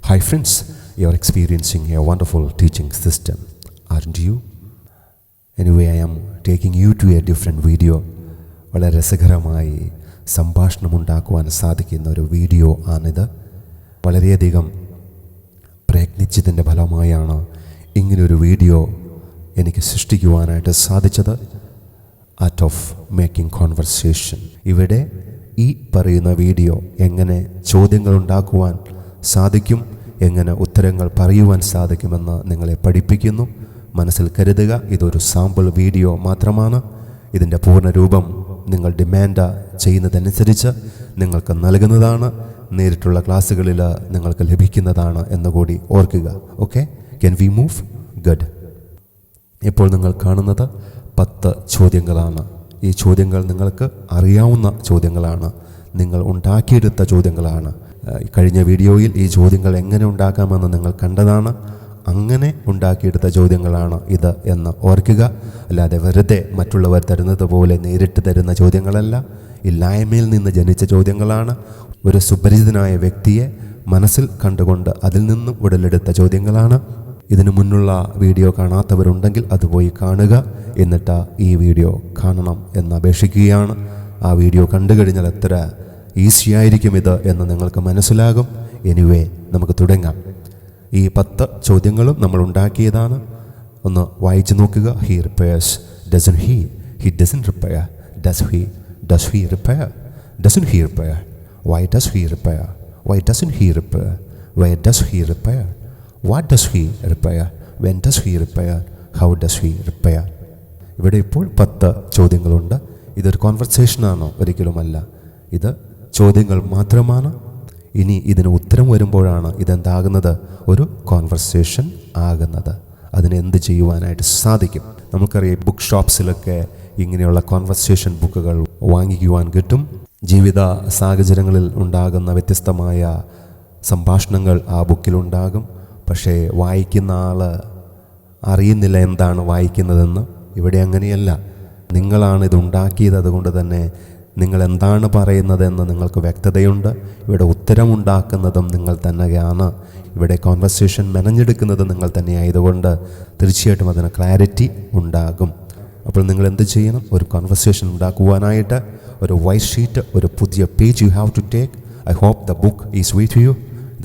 Hi friends, you are experiencing a wonderful teaching system, aren't you? Anyway, I am taking you to a different video. വളരെ രസകരമായി സംഭാഷണമുണ്ടാക്കുവാൻ സാധിക്കുന്ന ഒരു video ആണിത്. വളരെയധികം പ്രയത്നിച്ചതിൻ്റെ ഫലമായാണ് ഇങ്ങനൊരു വീഡിയോ എനിക്ക് സൃഷ്ടിക്കുവാനായിട്ട് സാധിച്ചത്. Art of making conversation. ഇവിടെ ഈ പറയുന്ന വീഡിയോ എങ്ങനെ ചോദ്യങ്ങൾ ഉണ്ടാക്കുവാൻ സാധിക്കും, എങ്ങനെ ഉത്തരങ്ങൾ പറയുവാൻ സാധിക്കുമെന്ന് നിങ്ങളെ പഠിപ്പിക്കുന്നു. മനസ്സിൽ കരുതുക, ഇതൊരു സാമ്പിൾ വീഡിയോ മാത്രമാണ്. ഇതിൻ്റെ പൂർണ്ണരൂപം നിങ്ങൾ ഡിമാൻഡ് ചെയ്യുന്നതനുസരിച്ച് നിങ്ങൾക്ക് നൽകുന്നതാണ്. നേരിട്ടുള്ള ക്ലാസ്സുകളിൽ നിങ്ങൾക്ക് ലഭിക്കുന്നതാണ് എന്നുകൂടി ഓർക്കുക. Okay, can we move? Good. ഇപ്പോൾ നിങ്ങൾ കാണുന്നത് 10 ചോദ്യങ്ങളാണ്. ഈ ചോദ്യങ്ങൾ നിങ്ങൾക്ക് അറിയാവുന്ന ചോദ്യങ്ങളാണ്, നിങ്ങൾ ഉണ്ടാക്കിയെടുത്ത ചോദ്യങ്ങളാണ്. കഴിഞ്ഞ വീഡിയോയിൽ ഈ ചോദ്യങ്ങൾ എങ്ങനെ ഉണ്ടാക്കാമെന്ന് നിങ്ങൾ കണ്ടതാണ്. അങ്ങനെ ഉണ്ടാക്കിയെടുത്ത ചോദ്യങ്ങളാണ് ഇത് എന്ന് ഓർക്കുക. അല്ലാതെ വെറുതെ മറ്റുള്ളവർ തരുന്നത് പോലെ നേരിട്ട് തരുന്ന ചോദ്യങ്ങളല്ല. ഇല്ലായ്മയിൽ നിന്ന് ജനിച്ച ചോദ്യങ്ങളാണ്. ഒരു സുപരിചിതനായ വ്യക്തിയെ മനസ്സിൽ കണ്ടുകൊണ്ട് അതിൽ നിന്നും ഉടലെടുത്ത ചോദ്യങ്ങളാണ്. ഇതിനു മുന്നുള്ള വീഡിയോ കാണാത്തവരുണ്ടെങ്കിൽ അത് പോയി കാണുക, എന്നിട്ട് ഈ വീഡിയോ കാണണം എന്ന് അപേക്ഷിക്കുകയാണ്. ആ വീഡിയോ കണ്ടു കഴിഞ്ഞാൽ എത്ര ഈസി ആയിരിക്കും ഇത് എന്ന് നിങ്ങൾക്ക് മനസ്സിലാകും. എനിവേ, നമുക്ക് തുടങ്ങാം. ഈ 10 ചോദ്യങ്ങളും നമ്മൾ ഉണ്ടാക്കിയതാണ്. ഒന്ന് വായിച്ചു നോക്കുക. He repairs. Doesn't he? He doesn't repair. Does he? Does he repair? Doesn't he repair? Why does he repair? Y doesn't he repair? Why does he repair? What does he repair? When does he repair? How does he repair? ഇവിടെ ഇപ്പോൾ 10 ചോദ്യങ്ങളുണ്ട്. ഇതൊരു കോൺവെർസേഷനാണോ? ഒരിക്കലുമല്ല. ഇത് ചോദ്യങ്ങൾ മാത്രമാണ്. ഇനി ഇതിന് ഉത്തരം വരുമ്പോഴാണ് ഇതെന്താകുന്നത്? ഒരു കോൺവെർസേഷൻ ആകുന്നത്. അതിന് എന്ത് ചെയ്യുവാനായിട്ട് സാധിക്കും? നമുക്കറിയാം, ബുക്ക് ഷോപ്സിലൊക്കെ ഇങ്ങനെയുള്ള കോൺവെർസേഷൻ ബുക്കുകൾ വാങ്ങിക്കുവാൻ കിട്ടും. ജീവിത സാഹചര്യങ്ങളിൽ ഉണ്ടാകുന്ന വ്യത്യസ്തമായ സംഭാഷണങ്ങൾ ആ ബുക്കിലുണ്ടാകും. പക്ഷേ വായിക്കുന്ന ആൾ അറിയുന്നില്ല എന്താണ് വായിക്കുന്നതെന്ന്. ഇവിടെ അങ്ങനെയല്ല. നിങ്ങളാണ് ഇത് ഉണ്ടാക്കിയത്. അതുകൊണ്ട് തന്നെ നിങ്ങൾ എന്താണ് പറയുന്നതെന്ന് നിങ്ങൾക്ക് വ്യക്തതയുണ്ട്. ഇവിടെ ഉത്തരമുണ്ടാക്കുന്നതും നിങ്ങൾ തന്നെയാണ്. ഇവിടെ കോൺവെർസേഷൻ മെനഞ്ഞെടുക്കുന്നത് നിങ്ങൾ തന്നെയായതുകൊണ്ട് തീർച്ചയായിട്ടും അതിന് ക്ലാരിറ്റി ഉണ്ടാകും. അപ്പോൾ നിങ്ങൾ എന്ത് ചെയ്യണം? ഒരു കോൺവെർസേഷൻ ഉണ്ടാക്കുവാനായിട്ട് ഒരു വൈറ്റ് ഷീറ്റ്, ഒരു പുതിയ page you have to take. I hope the book is with you,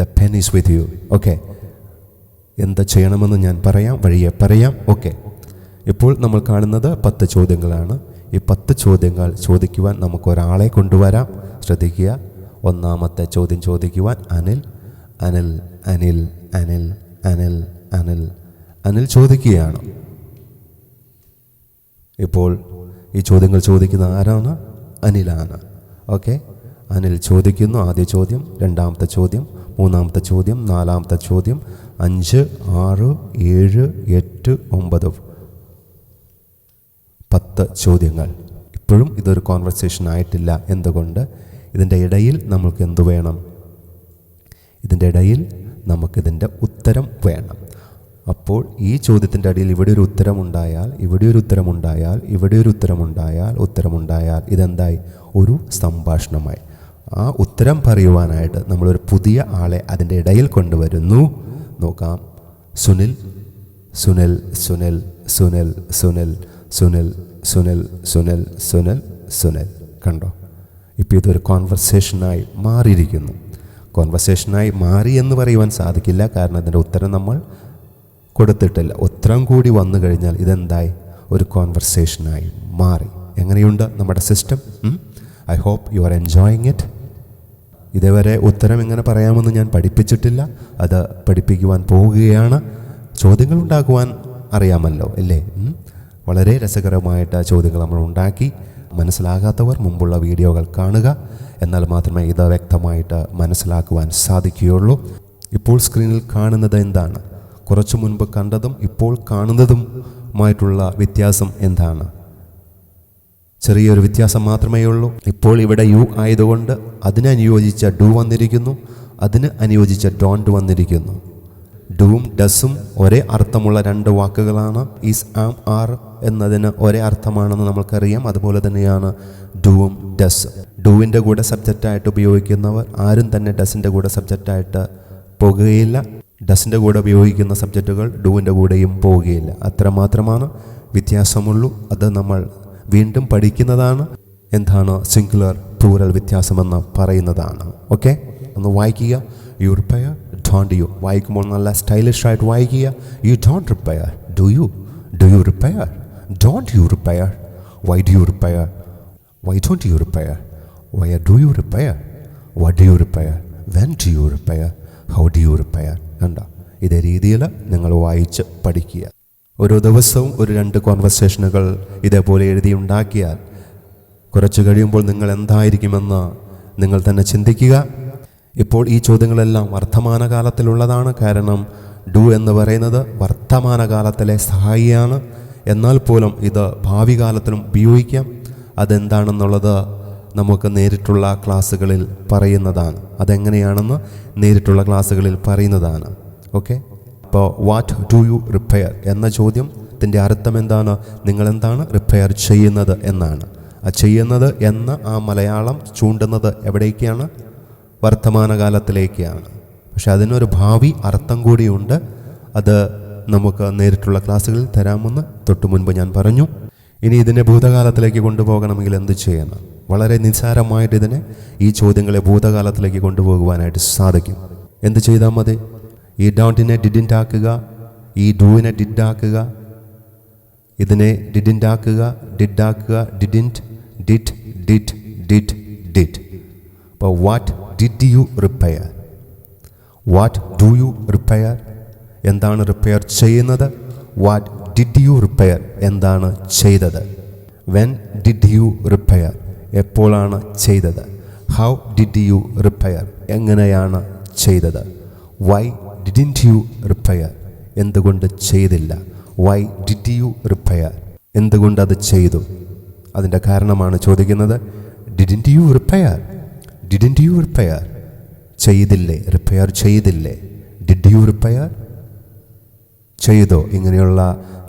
the pen is with you. Okay, എന്ത് ചെയ്യണമെന്ന് ഞാൻ പറയാം, വഴിയെ പറയാം. ഓക്കെ, ഇപ്പോൾ നമ്മൾ കാണുന്നത് 10 ചോദ്യങ്ങളാണ്. ഈ 10 ചോദ്യങ്ങൾ ചോദിക്കുവാൻ നമുക്കൊരാളെ കൊണ്ടുവരാം. ശ്രദ്ധിക്കുക. ഒന്നാമത്തെ ചോദ്യം ചോദിക്കുവാൻ അനിൽ അനിൽ അനിൽ അനിൽ അനിൽ അനിൽ അനിൽ ചോദിക്കുകയാണ്. ഇപ്പോൾ ഈ ചോദ്യങ്ങൾ ചോദിക്കുന്ന ആരാണ്? അനിലാണ്. ഓക്കെ, അനിൽ ചോദിക്കുന്നു. ആദ്യ ചോദ്യം, രണ്ടാമത്തെ ചോദ്യം, മൂന്നാമത്തെ ചോദ്യം, നാലാമത്തെ ചോദ്യം, 5, 6, 7, 8, 9, 10 ചോദ്യങ്ങൾ. ഇപ്പോഴും ഇതൊരു കോൺവെർസേഷൻ ആയിട്ടില്ല. എന്തുകൊണ്ട്? ഇതിൻ്റെ ഇടയിൽ നമുക്ക് എന്തു വേണം? ഇതിൻ്റെ ഇടയിൽ നമുക്കിതിൻ്റെ ഉത്തരം വേണം. അപ്പോൾ ഈ ചോദ്യത്തിൻ്റെ ഇടയിൽ ഇവിടെ ഒരു ഉത്തരമുണ്ടായാൽ, ഇവിടെ ഒരു ഉത്തരമുണ്ടായാൽ, ഇവിടെ ഒരു ഉത്തരമുണ്ടായാൽ, ഉത്തരമുണ്ടായാൽ ഇതെന്തായി? ഒരു സംഭാഷണമായി. ആ ഉത്തരം പറയുവാനായിട്ട് നമ്മളൊരു പുതിയ ആളെ അതിൻ്റെ ഇടയിൽ കൊണ്ടുവരുന്നു. നോക്കാം. സുനിൽ സുനിൽ സുനിൽ സുനിൽ സുനിൽ സുനിൽ സുനിൽ സുനിൽ സുനിൽ സുനിൽ. കണ്ടോ? ഇപ്പോൾ ഇതൊരു കോൺവെർസേഷനായി മാറിയിരിക്കുന്നു. കോൺവെർസേഷനായി മാറി എന്ന് പറയുവാൻ സാധിക്കില്ല, കാരണം അതിൻ്റെ ഉത്തരം നമ്മൾ കൊടുത്തിട്ടില്ല. ഉത്തരം കൂടി വന്നു കഴിഞ്ഞാൽ ഇതെന്തായി? ഒരു കോൺവെർസേഷനായി മാറി. എങ്ങനെയുണ്ട് നമ്മുടെ system? I hope you are enjoying it. ഇതേവരെ ഉത്തരം എങ്ങനെ പറയാമെന്ന് ഞാൻ പഠിപ്പിച്ചിട്ടില്ല. അത് പഠിപ്പിക്കുവാൻ പോവുകയാണ്. ചോദ്യങ്ങൾ ഉണ്ടാക്കുവാൻ അറിയാമല്ലോ അല്ലേ? വളരെ രസകരമായിട്ട് ചോദ്യങ്ങൾ നമ്മൾ ഉണ്ടാക്കി. മനസ്സിലാകാത്തവർ മുമ്പുള്ള വീഡിയോകൾ കാണുക, എന്നാൽ മാത്രമേ ഇത് വ്യക്തമായിട്ട് മനസ്സിലാക്കുവാൻ സാധിക്കുകയുള്ളൂ. ഇപ്പോൾ സ്ക്രീനിൽ കാണുന്നത് എന്താണ്? കുറച്ചു മുൻപ് കണ്ടതും ഇപ്പോൾ കാണുന്നതുമായിട്ടുള്ള വ്യത്യാസം എന്താണ്? ചെറിയൊരു വ്യത്യാസം മാത്രമേ ഉള്ളൂ. ഇപ്പോൾ ഇവിടെ യു ആയതുകൊണ്ട് അതിനനുയോജിച്ച ഡു വന്നിരിക്കുന്നു, അതിന് അനുയോജിച്ച ഡോണ്ട് വന്നിരിക്കുന്നു. ഡൂം ഡസും ഒരേ അർത്ഥമുള്ള 2 വാക്കുകളാണ്. ഈസ്, ആം, ആർ എന്നതിന് ഒരേ അർത്ഥമാണെന്ന് നമുക്കറിയാം. അതുപോലെ തന്നെയാണ് ഡൂവും ഡസ്. ഡൂവിൻ്റെ കൂടെ സബ്ജക്റ്റായിട്ട് ഉപയോഗിക്കുന്നവർ ആരും തന്നെ ഡസിൻ്റെ കൂടെ സബ്ജക്റ്റായിട്ട് പോകുകയില്ല. ഡസിൻ്റെ കൂടെ ഉപയോഗിക്കുന്ന സബ്ജക്റ്റുകൾ ഡൂവിൻ്റെ കൂടെയും പോവുകയില്ല. അത്രമാത്രമാണ് വ്യത്യാസമുള്ളൂ. അത് നമ്മൾ വീണ്ടും പഠിക്കുന്നതാണ്. എന്താണ് സിംഗുലർ പ്ലൂറൽ വ്യത്യാസമെന്ന് പറയുന്നതാണ്. ഓക്കെ, ഒന്ന് വായിക്കുക. You repair, don't you. വായിക്കുമ്പോൾ നല്ല സ്റ്റൈലിഷായിട്ട് വായിക്കുക. You don't repair, do you? Do you repair? Don't you repair? Why do you repair? Why don't you repair? Where do you repair? What do you repair? When do you repair? How do you repair? കണ്ടോ? ഇതേ രീതിയിൽ നിങ്ങൾ വായിച്ച് പഠിക്കുക. ഓരോ ദിവസവും ഒരു 2 കോൺവെർസേഷനുകൾ ഇതേപോലെ എഴുതിയുണ്ടാക്കിയാൽ കുറച്ച് കഴിയുമ്പോൾ നിങ്ങൾ എന്തായിരിക്കുമെന്ന് നിങ്ങൾ തന്നെ ചിന്തിക്കുക. ഇപ്പോൾ ഈ ചോദ്യങ്ങളെല്ലാം വർത്തമാനകാലത്തിലുള്ളതാണ്. കാരണം ഡു എന്ന് പറയുന്നത് വർത്തമാനകാലത്തിലെ സഹായിയാണ്. എന്നാൽ പോലും ഇത് ഭാവി കാലത്തിലും ഉപയോഗിക്കാം. അതെന്താണെന്നുള്ളത് നമുക്ക് നേരിട്ടുള്ള ക്ലാസ്സുകളിൽ പറയുന്നതാണ്. അതെങ്ങനെയാണെന്ന് നേരിട്ടുള്ള ക്ലാസ്സുകളിൽ പറയുന്നതാണ്. ഓക്കെ, അപ്പോൾ വാട്ട് ഡു യു റിപ്പയർ എന്ന ചോദ്യത്തിൻ്റെ അർത്ഥം എന്താണ്? നിങ്ങളെന്താണ് റിപ്പയർ ചെയ്യുന്നത് എന്നാണ്. ആ ചെയ്യുന്നത് എന്ന ആ മലയാളം ചൂണ്ടുന്നത് എവിടേക്കാണ്? വർത്തമാനകാലത്തിലേക്കാണ്. പക്ഷെ അതിനൊരു ഭാവി അർത്ഥം കൂടിയുണ്ട്. അത് നമുക്ക് നേരിട്ടുള്ള ക്ലാസ്സുകളിൽ തരാമെന്ന് തൊട്ടു മുൻപ് ഞാൻ പറഞ്ഞു. ഇനി ഇതിനെ ഭൂതകാലത്തിലേക്ക് കൊണ്ടുപോകണമെങ്കിൽ എന്ത് ചെയ്യണം? വളരെ നിസ്സാരമായിട്ട് ഈ ചോദ്യങ്ങളെ ഭൂതകാലത്തിലേക്ക് കൊണ്ടുപോകുവാനായിട്ട് സാധിക്കും. എന്ത് ചെയ്താൽ മതി? ഈ ഡോണ്ടിനെ ഡിഡിൻ്റ് ആക്കുക, ഈ ഡൂവിനെ ഡിഡ് ആക്കുക, ഇതിനെ ഡിഡിൻ്റ് ആക്കുക, ഡിഡ് ആക്കുക, didn't, did, did, did, did. അപ്പോൾ what did you repair? What do you repair? എന്താണ് റിപ്പയർ ചെയ്യുന്നത്? What did you repair? എന്താണ് ചെയ്തത്? When did you repair? എപ്പോഴാണ് ചെയ്തത്? How did you repair? എങ്ങനെയാണ് ചെയ്തത്? Why didn't you repair? എന്തുകൊണ്ട് ചെയ്തില്ല? Why did you repair? എന്തുകൊണ്ടത് ചെയ്തു? അതിൻ്റെ കാരണമാണ് ചോദിക്കുന്നത്. Didn't you repair? Didn't you repair? ചെയ്തില്ലേ? റിപ്പയർ ചെയ്തില്ലേ? Did you repair? ചെയ്തോ? ഇങ്ങനെയുള്ള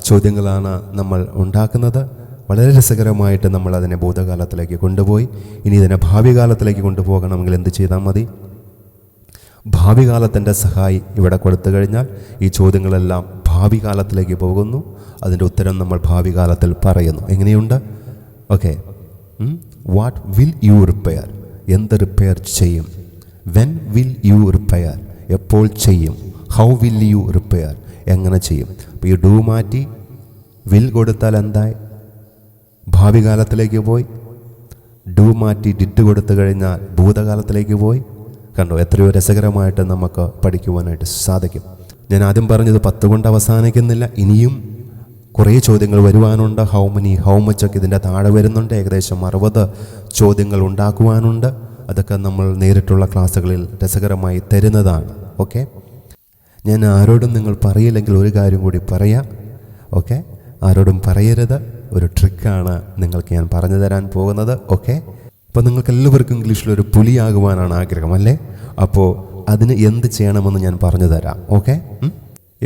ചോദ്യങ്ങളാണ് നമ്മൾ ഉണ്ടാക്കുന്നത്. വളരെ രസകരമായിട്ട് നമ്മൾ അതിനെ ഭൂതകാലത്തിലേക്ക് കൊണ്ടുപോയി. ഇനി ഇതിനെ ഭാവി കാലത്തിലേക്ക് കൊണ്ടുപോകണമെങ്കിൽ എന്ത് ചെയ്താൽ മതി? ഭാവി കാലത്തിൻ്റെ സഹായി ഇവിടെ കൊടുത്തു കഴിഞ്ഞാൽ ഈ ചോദ്യങ്ങളെല്ലാം ഭാവി കാലത്തിലേക്ക് പോകുന്നു. അതിൻ്റെ ഉത്തരം നമ്മൾ ഭാവി കാലത്തിൽ പറയുന്നു. എങ്ങനെയുണ്ട്? Okay, what will you repair? എന്ത് റിപ്പയർ ചെയ്യും? When will you repair? എപ്പോൾ ചെയ്യും? How will you repair? എങ്ങനെ ചെയ്യും? അപ്പോൾ ഈ ഡു മാറ്റി വിൽ കൊടുത്താൽ എന്തായി? ഭാവി കാലത്തിലേക്ക് പോയി. ഡു മാറ്റി ഡിഡ് കൊടുത്തു കഴിഞ്ഞാൽ ഭൂതകാലത്തിലേക്ക് പോയി. കണ്ടോ? എത്രയോ രസകരമായിട്ട് നമുക്ക് പഠിക്കുവാനായിട്ട് സാധിക്കും. ഞാൻ ആദ്യം പറഞ്ഞത് 10 കൊണ്ട് അവസാനിക്കുന്നില്ല. ഇനിയും കുറേ ചോദ്യങ്ങൾ വരുവാനുണ്ട്. ഹൗ മെനി, ഹൗ മച്ച് ഒക്കെ ഇതിൻ്റെ താഴെ വരുന്നുണ്ട്. ഏകദേശം 60 ചോദ്യങ്ങൾ ഉണ്ടാക്കുവാനുണ്ട്. അതൊക്കെ നമ്മൾ നേരിട്ടുള്ള ക്ലാസ്സുകളിൽ രസകരമായി തരുന്നതാണ്. ഓക്കെ, ഞാൻ ആരോടും നിങ്ങൾ പറയില്ലെങ്കിൽ ഒരു കാര്യം കൂടി പറയാം. ഓക്കെ, ആരോടും പറയരുത്. ഒരു ട്രിക്കാണ് നിങ്ങൾക്ക് ഞാൻ പറഞ്ഞു തരാൻ പോകുന്നത്. ഓക്കെ, അപ്പോൾ നിങ്ങൾക്ക് എല്ലാവർക്കും ഇംഗ്ലീഷിലൊരു പുലിയാകുവാനാണ് ആഗ്രഹം അല്ലേ? അപ്പോൾ അതിന് എന്ത് ചെയ്യണമെന്ന് ഞാൻ പറഞ്ഞു തരാം. ഓക്കെ,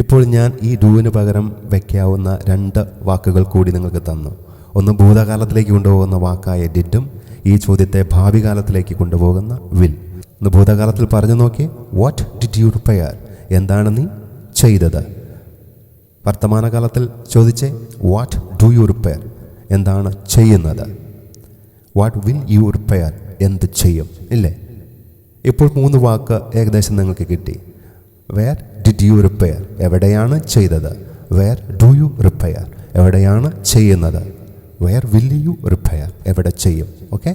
ഇപ്പോൾ ഞാൻ ഈ ഡൂവിന് പകരം വയ്ക്കാവുന്ന 2 വാക്കുകൾ കൂടി നിങ്ങൾക്ക് തന്നു. ഒന്ന് ഭൂതകാലത്തിലേക്ക് കൊണ്ടുപോകുന്ന വാക്കായ ഡിഡും ഈ ചോദ്യത്തെ ഭാവി കാലത്തിലേക്ക് കൊണ്ടുപോകുന്ന വിൽ. ഒന്ന് ഭൂതകാലത്തിൽ പറഞ്ഞു നോക്കി. What did you repair? എന്താണ് നീ ചെയ്തത്? വർത്തമാനകാലത്തിൽ ചോദിച്ചേ വാട്ട് ഡു യു റിപ്പയർ? എന്താണ് ചെയ്യുന്നത്? What will you repair? എന്ത് ചെയ്യും? ഇല്ലേ? ഇപ്പോൾ 3 വാക്ക് ഏകദേശം നിങ്ങൾക്ക് കിട്ടി. Where did you repair? എവിടെയാണ് ചെയ്തത്? Where do you repair? എവിടെയാണ് ചെയ്യുന്നത്? Where will you repair? എവിടെ ചെയ്യും? ഓക്കെ,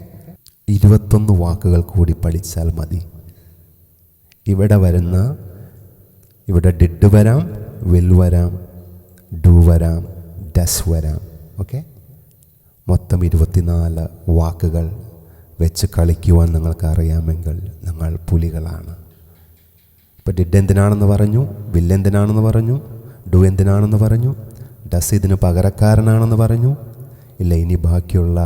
21 വാക്കുകൾ കൂടി പഠിച്ചാൽ മതി. ഇവിടെ ഡിഡ് വരാം, വിൽ വരാം, ഡു വരാം, ഡസ് വരാം. ഓക്കെ, മൊത്തം 24 വാക്കുകൾ വെച്ച് കളിക്കുവാൻ നിങ്ങൾക്ക് അറിയാമെങ്കിൽ നിങ്ങൾ പുലികളാണ്. ഇപ്പോൾ ഡിഡ് എന്തിനാണെന്ന് പറഞ്ഞു, വിൽ എന്തിനാണെന്ന് പറഞ്ഞു, ഡു എന്തിനാണെന്ന് പറഞ്ഞു, ഡസ് ഇതിന് പകരക്കാരനാണെന്ന് പറഞ്ഞു. ഇല്ല, ഇനി ബാക്കിയുള്ള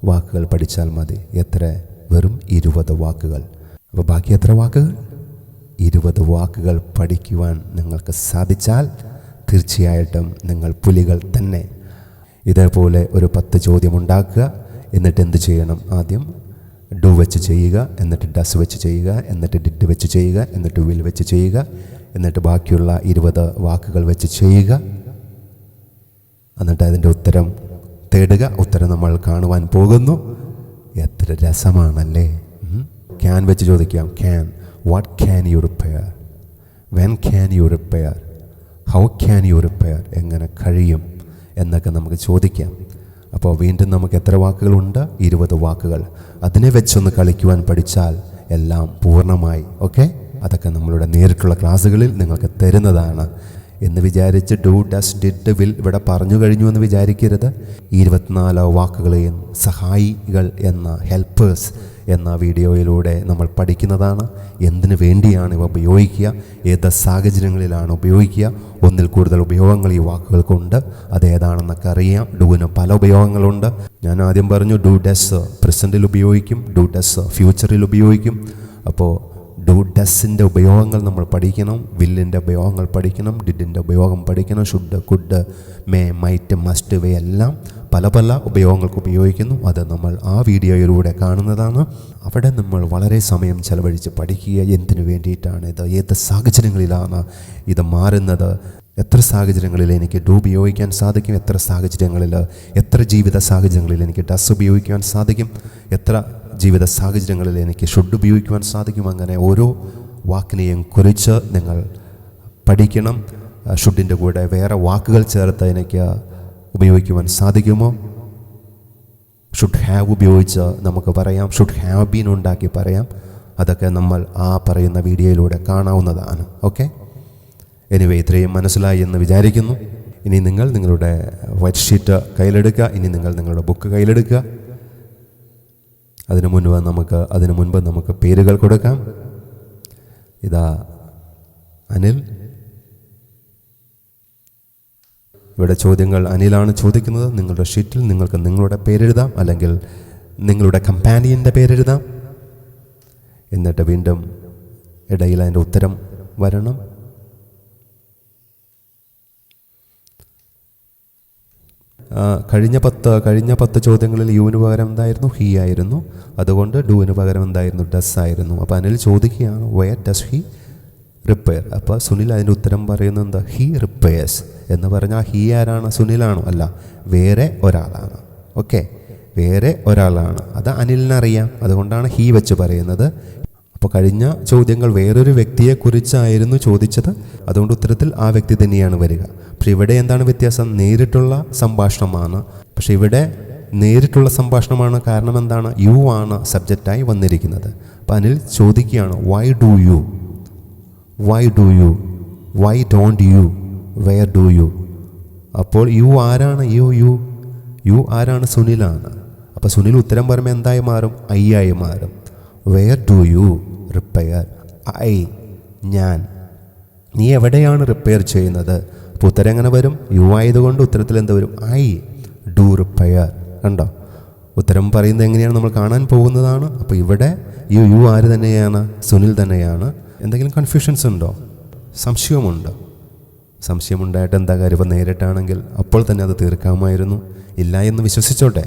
വാക്കുകൾ പഠിച്ചാൽ മതി. എത്ര? വെറും 20 വാക്കുകൾ. അപ്പോൾ ബാക്കി എത്ര വാക്കുകൾ? 20 വാക്കുകൾ പഠിക്കുവാൻ നിങ്ങൾക്ക് സാധിച്ചാൽ തീർച്ചയായിട്ടും നിങ്ങൾ പുലികൾ തന്നെ. ഇതേപോലെ ഒരു 10 ചോദ്യം ഉണ്ടാക്കുക. എന്നിട്ട് എന്ത് ചെയ്യണം? ആദ്യം ഡു വെച്ച് ചെയ്യുക, എന്നിട്ട് ഡസ് വെച്ച് ചെയ്യുക, എന്നിട്ട് ഡിഡ് വെച്ച് ചെയ്യുക, എന്നിട്ട് വിൽ വെച്ച് ചെയ്യുക, എന്നിട്ട് ബാക്കിയുള്ള 20 വാക്കുകൾ വെച്ച് ചെയ്യുക. എന്നിട്ട് അതിൻ്റെ ഉത്തരം തേടുക. ഉത്തരം നമ്മൾ കാണുവാൻ പോകുന്നു. എത്ര രസമാണല്ലേ. ക്യാൻ വെച്ച് ചോദിക്കാം. Can, what can you repair, when can you repair, how can you repair, എങ്ങനെ കഴിയും എന്നൊക്കെ നമുക്ക് ചോദിക്കാം. അപ്പോൾ വീണ്ടും നമുക്ക് എത്ര വാക്കുകളുണ്ട്? 20 വാക്കുകൾ. അതിനെ വെച്ചൊന്ന് കളിക്കുവാൻ പഠിച്ചാൽ എല്ലാം പൂർണ്ണമായി. ഓക്കെ, അതൊക്കെ നമ്മളുടെ നേരിട്ടുള്ള ക്ലാസ്സുകളിൽ നിങ്ങൾക്ക് തരുന്നതാണ് എന്ന് വിചാരിച്ച് ഡു, ഡസ്, ഡിഡ്, വിൽ ഇവിടെ പറഞ്ഞു കഴിഞ്ഞു എന്ന് വിചാരിക്കരുത്. 24 വാക്കുകളെയും സഹായികൾ എന്ന ഹെൽപ്പേഴ്സ് എന്ന വീഡിയോയിലൂടെ നമ്മൾ പഠിക്കുന്നതാണ്. എന്തിനു വേണ്ടിയാണ് ഇവ ഉപയോഗിക്കുക, ഏത് സാഹചര്യങ്ങളിലാണ് ഉപയോഗിക്കുക, ഒന്നിൽ കൂടുതൽ ഉപയോഗങ്ങൾ ഈ വാക്കുകൾക്കുണ്ട്. അതേതാണെന്നൊക്കെ അറിയാം. ഡുവിന് പല ഉപയോഗങ്ങളുണ്ട്. ഞാൻ ആദ്യം പറഞ്ഞു ഡു ഡസ് പ്രസൻറ്റിൽ ഉപയോഗിക്കും, ഡു ഡസ് ഫ്യൂച്ചറിൽ ഉപയോഗിക്കും. അപ്പോൾ ഡു ഡസിൻ്റെ ഉപയോഗങ്ങൾ നമ്മൾ പഠിക്കണം, വില്ലിൻ്റെ ഉപയോഗങ്ങൾ പഠിക്കണം, ഡിഡിൻ്റെ ഉപയോഗം പഠിക്കണം, should, could, may, might, must, ഇവയെല്ലാം പല പല ഉപയോഗങ്ങൾക്ക് ഉപയോഗിക്കുന്നു. അത് നമ്മൾ ആ വീഡിയോയിലൂടെ കാണുന്നതാണ്. അവിടെ നമ്മൾ വളരെ സമയം ചെലവഴിച്ച് പഠിക്കുക. എന്തിനു വേണ്ടിയിട്ടാണ് ഇത്, ഏത് സാഹചര്യങ്ങളിലാണ് ഇത് മാറുന്നത്, എത്ര സാഹചര്യങ്ങളിൽ എനിക്ക് ഡു ഉപയോഗിക്കാൻ സാധിക്കും, എത്ര സാഹചര്യങ്ങളിൽ, എത്ര ജീവിത സാഹചര്യങ്ങളിൽ എനിക്ക് ഡസ് ഉപയോഗിക്കാൻ സാധിക്കും, എത്ര ജീവിത സാഹചര്യങ്ങളിൽ എനിക്ക് ഷുഡ് ഉപയോഗിക്കുവാൻ സാധിക്കും. അങ്ങനെ ഓരോ വാക്കിനെയും കുറിച്ച് നിങ്ങൾ പഠിക്കണം. ഷുഡിൻ്റെ കൂടെ വേറെ വാക്കുകൾ ചേർത്ത് എനിക്ക് ഉപയോഗിക്കുവാൻ സാധിക്കുമോ? ഷുഡ് ഹാവ് ഉപയോഗിച്ച് നമുക്ക് പറയാം, ഷുഡ് ഹാവ് ബീൻ ഉണ്ടാക്കി പറയാം. അതൊക്കെ നമ്മൾ ആ പറയുന്ന വീഡിയോയിലൂടെ കാണാവുന്നതാണ്. ഓക്കെ, എനിവേ ഇത്രയും മനസ്സിലായി എന്ന് വിചാരിക്കുന്നു. ഇനി നിങ്ങൾ നിങ്ങളുടെ വൈറ്റ് ഷീറ്റ് കയ്യിലെടുക്കുക. ഇനി നിങ്ങൾ നിങ്ങളുടെ ബുക്ക് കയ്യിലെടുക്കുക. അതിനു മുൻപ് നമുക്ക് പേരുകൾ കൊടുക്കാം. ഇതാ അനിൽ. ഇവിടെ ചോദ്യങ്ങൾ അനിലാണ് ചോദിക്കുന്നത്. നിങ്ങളുടെ ഷീറ്റിൽ നിങ്ങൾക്ക് നിങ്ങളുടെ പേരെഴുതാം, അല്ലെങ്കിൽ നിങ്ങളുടെ കമ്പാനിയൻ്റെ പേരെഴുതാം. എന്നിട്ട് വീണ്ടും ഇടയിൽ അതിൻ്റെ ഉത്തരം വരണം. കഴിഞ്ഞ 10 ചോദ്യങ്ങളിൽ യുവിന് പകരം എന്തായിരുന്നു? ഹി ആയിരുന്നു. അതുകൊണ്ട് ഡുവിന് പകരം എന്തായിരുന്നു? ഡസ് ആയിരുന്നു. അപ്പോൾ അനിൽ ചോദിക്കുകയാണ് വെയർ ഡസ് ഹി റിപ്പയർ. അപ്പോൾ സുനിൽ അതിൻ്റെ ഉത്തരം പറയുന്നത് എന്താ? ഹി റിപ്പയേഴ്സ് എന്ന് പറഞ്ഞാൽ ഹി ആരാണ്? സുനിലാണോ? അല്ല, വേറെ ഒരാളാണ്. ഓക്കെ, വേറെ ഒരാളാണ്. അത് അനിലിനറിയാം, അതുകൊണ്ടാണ് ഹി വെച്ച് പറയുന്നത്. അപ്പോൾ കഴിഞ്ഞ ചോദ്യങ്ങൾ വേറൊരു വ്യക്തിയെക്കുറിച്ചായിരുന്നു ചോദിച്ചത്, അതുകൊണ്ട് ഉത്തരത്തിൽ ആ വ്യക്തി തന്നെയാണ് വരിക. പക്ഷെ ഇവിടെ എന്താണ് വ്യത്യാസം? നേരിട്ടുള്ള സംഭാഷണമാണ്. പക്ഷെ ഇവിടെ നേരിട്ടുള്ള സംഭാഷണമാണ്. കാരണം എന്താണ്? യു ആണ് സബ്ജക്റ്റായി വന്നിരിക്കുന്നത്. അപ്പോൾ അനിൽ ചോദിക്കുകയാണ് why do you, why do you, why don't you, where do you. അപ്പോൾ യു ആരാണ്? യു ആരാണ്? സുനിലാണ്. അപ്പോൾ സുനിൽ ഉത്തരം പറയുമ്പോൾ എന്തായി മാറും? ഐ ആയി മാറും. Where do you repair, I, ഞാൻ. നീ എവിടെയാണ് റിപ്പയർ ചെയ്യുന്നത്? അപ്പോൾ ഉത്തരം എങ്ങനെ വരും? യു ആയതുകൊണ്ട് ഉത്തരത്തിൽ എന്ത് വരും? I do repair. കണ്ടോ, ഉത്തരം പറയുന്നത് എങ്ങനെയാണ് നമ്മൾ കാണാൻ പോകുന്നതാണ്. അപ്പോൾ ഇവിടെ യു ആര് തന്നെയാണ്? സുനിൽ തന്നെയാണ്. എന്തെങ്കിലും കൺഫ്യൂഷൻസ് ഉണ്ടോ? സംശയമുണ്ടായിട്ട് എന്താ കാര്യം? ഇപ്പോൾ നേരിട്ടാണെങ്കിൽ അപ്പോൾ തന്നെ അത് തീർക്കാമായിരുന്നു. ഇല്ല എന്ന് വിശ്വസിച്ചോട്ടെ.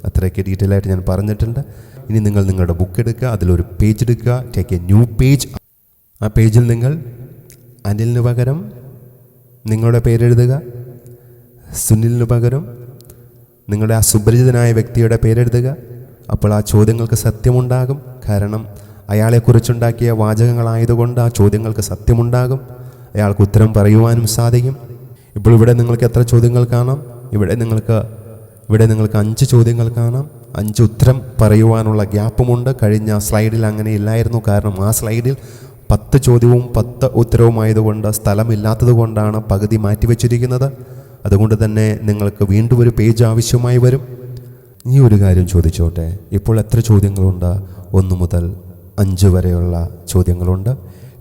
അത്രയൊക്കെ ഡീറ്റെയിൽ ആയിട്ട് ഞാൻ പറഞ്ഞിട്ടുണ്ട്. ഇനി നിങ്ങൾ നിങ്ങളുടെ ബുക്ക് എടുക്കുക, അതിലൊരു പേജ് എടുക്കുക, ടേക്ക് എ ന്യൂ പേജ്. ആ പേജിൽ നിങ്ങൾ അനിലിന് പകരം നിങ്ങളുടെ പേരെഴുതുക, സുനിലിന് പകരം നിങ്ങളുടെ ആ സുപരിചിതനായ വ്യക്തിയുടെ പേരെഴുതുക. അപ്പോൾ ആ ചോദ്യങ്ങൾക്ക് സത്യമുണ്ടാകും. കാരണം അയാളെക്കുറിച്ചുണ്ടാക്കിയ വാചകങ്ങളായതുകൊണ്ട് ആ ചോദ്യങ്ങൾക്ക് സത്യമുണ്ടാകും. അയാൾക്ക് ഉത്തരം പറയുവാനും സാധിക്കും. ഇപ്പോൾ ഇവിടെ നിങ്ങൾക്ക് എത്ര ചോദ്യങ്ങൾ കാണാം? ഇവിടെ നിങ്ങൾക്ക് 5 ചോദ്യങ്ങൾ കാണാം. 5 ഉത്തരം പറയുവാനുള്ള ഗ്യാപ്പുമുണ്ട്. കഴിഞ്ഞ സ്ലൈഡിൽ അങ്ങനെ ഇല്ലായിരുന്നു. കാരണം ആ സ്ലൈഡിൽ 10 ചോദ്യവും 10 ഉത്തരവുമായതുകൊണ്ട് സ്ഥലമില്ലാത്തത് കൊണ്ടാണ് പകുതി മാറ്റിവെച്ചിരിക്കുന്നത്. അതുകൊണ്ട് തന്നെ നിങ്ങൾക്ക് വീണ്ടും ഒരു പേജ് ആവശ്യമായി വരും. ഈ ഒരു കാര്യം ചോദിച്ചോട്ടെ, ഇപ്പോൾ എത്ര ചോദ്യങ്ങളുണ്ട്? 1 മുതൽ 5 വരെയുള്ള ചോദ്യങ്ങളുണ്ട്.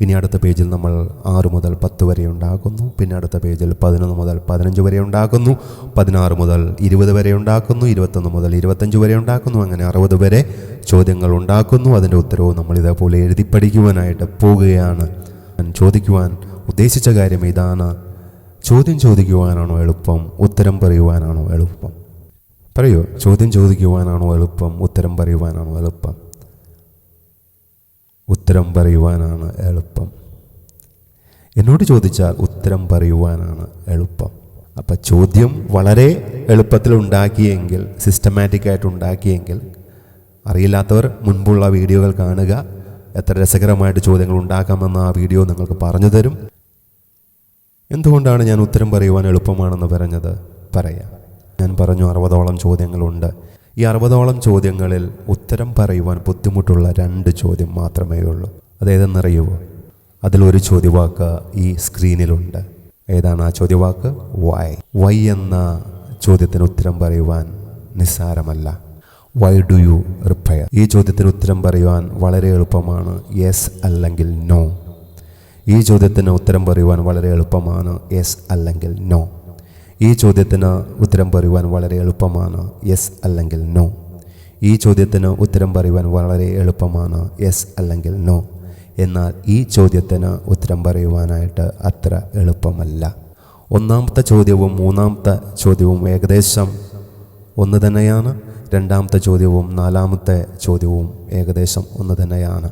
ഇനി അടുത്ത പേജിൽ നമ്മൾ 6 മുതൽ 10 വരെ ഉണ്ടാക്കുന്നു. പിന്നെ അടുത്ത പേജിൽ 11 മുതൽ 15 വരെ ഉണ്ടാക്കുന്നു. 16 മുതൽ 20 വരെ ഉണ്ടാക്കുന്നു. 21 മുതൽ 25 വരെ ഉണ്ടാക്കുന്നു. അങ്ങനെ 60 വരെ ചോദ്യങ്ങൾ ഉണ്ടാക്കുന്നു. അതിൻ്റെ ഉത്തരവും നമ്മൾ ഇതേപോലെ എഴുതി പഠിക്കുവാനായിട്ട് പോകുകയാണ്. ഞാൻ ചോദിക്കുവാൻ ഉദ്ദേശിച്ച കാര്യം ഇതാണ്. ചോദ്യം ചോദിക്കുവാനാണോ എളുപ്പം, ഉത്തരം പറയുവാനാണോ എളുപ്പം? പറയൂ, ചോദ്യം ചോദിക്കുവാനാണോ എളുപ്പം, ഉത്തരം പറയുവാനാണോ എളുപ്പം? ഉത്തരം പറയുവാനാണ് എളുപ്പം. എന്നോട് ചോദിച്ചാൽ ഉത്തരം പറയുവാനാണ് എളുപ്പം. അപ്പം ചോദ്യം വളരെ എളുപ്പത്തിൽ ഉണ്ടാക്കിയെങ്കിൽ, സിസ്റ്റമാറ്റിക്കായിട്ട് ഉണ്ടാക്കിയെങ്കിൽ, അറിയില്ലാത്തവർ മുൻപുള്ള വീഡിയോകൾ കാണുക. എത്ര രസകരമായിട്ട് ചോദ്യങ്ങൾ ഉണ്ടാക്കാമെന്ന് ആ വീഡിയോ നിങ്ങൾക്ക് പറഞ്ഞു തരും. എന്തുകൊണ്ടാണ് ഞാൻ ഉത്തരം പറയുവാൻ എളുപ്പമാണെന്ന് പറഞ്ഞത്? പറയാം. ഞാൻ പറഞ്ഞു 60ഓളം ചോദ്യങ്ങളുണ്ട്. ഈ 60ഓളം ചോദ്യങ്ങളിൽ ഉത്തരം പറയുവാൻ ബുദ്ധിമുട്ടുള്ള 2 ചോദ്യം മാത്രമേ ഉള്ളൂ. അതേതെന്നറിയുമോ? അതിലൊരു ചോദ്യവാക്ക് ഈ സ്ക്രീനിലുണ്ട്. ഏതാണ് ആ ചോദ്യവാക്ക്? വൈ. വൈ എന്ന ചോദ്യത്തിന് ഉത്തരം പറയുവാൻ നിസ്സാരമല്ല. Why do you repair? ഈ ചോദ്യത്തിന് ഉത്തരം പറയുവാൻ വളരെ എളുപ്പമാണ്. യെസ് അല്ലെങ്കിൽ നോ. ഈ ചോദ്യത്തിന് ഉത്തരം പറയുവാൻ വളരെ എളുപ്പമാണ്. യെസ് അല്ലെങ്കിൽ നോ. ഈ ചോദ്യത്തിന് ഉത്തരം പറയുവാൻ വളരെ എളുപ്പമാണ്. യെസ് അല്ലെങ്കിൽ നോ. ഈ ചോദ്യത്തിന് ഉത്തരം പറയുവാൻ വളരെ എളുപ്പമാണ്. യെസ് അല്ലെങ്കിൽ നോ. എന്നാൽ ഈ ചോദ്യത്തിന് ഉത്തരം പറയുവാനായിട്ട് അത്ര എളുപ്പമല്ല. ഒന്നാമത്തെ ചോദ്യവും മൂന്നാമത്തെ ചോദ്യവും ഏകദേശം ഒന്ന് തന്നെയാണ്. രണ്ടാമത്തെ ചോദ്യവും നാലാമത്തെ ചോദ്യവും ഏകദേശം ഒന്ന് തന്നെയാണ്.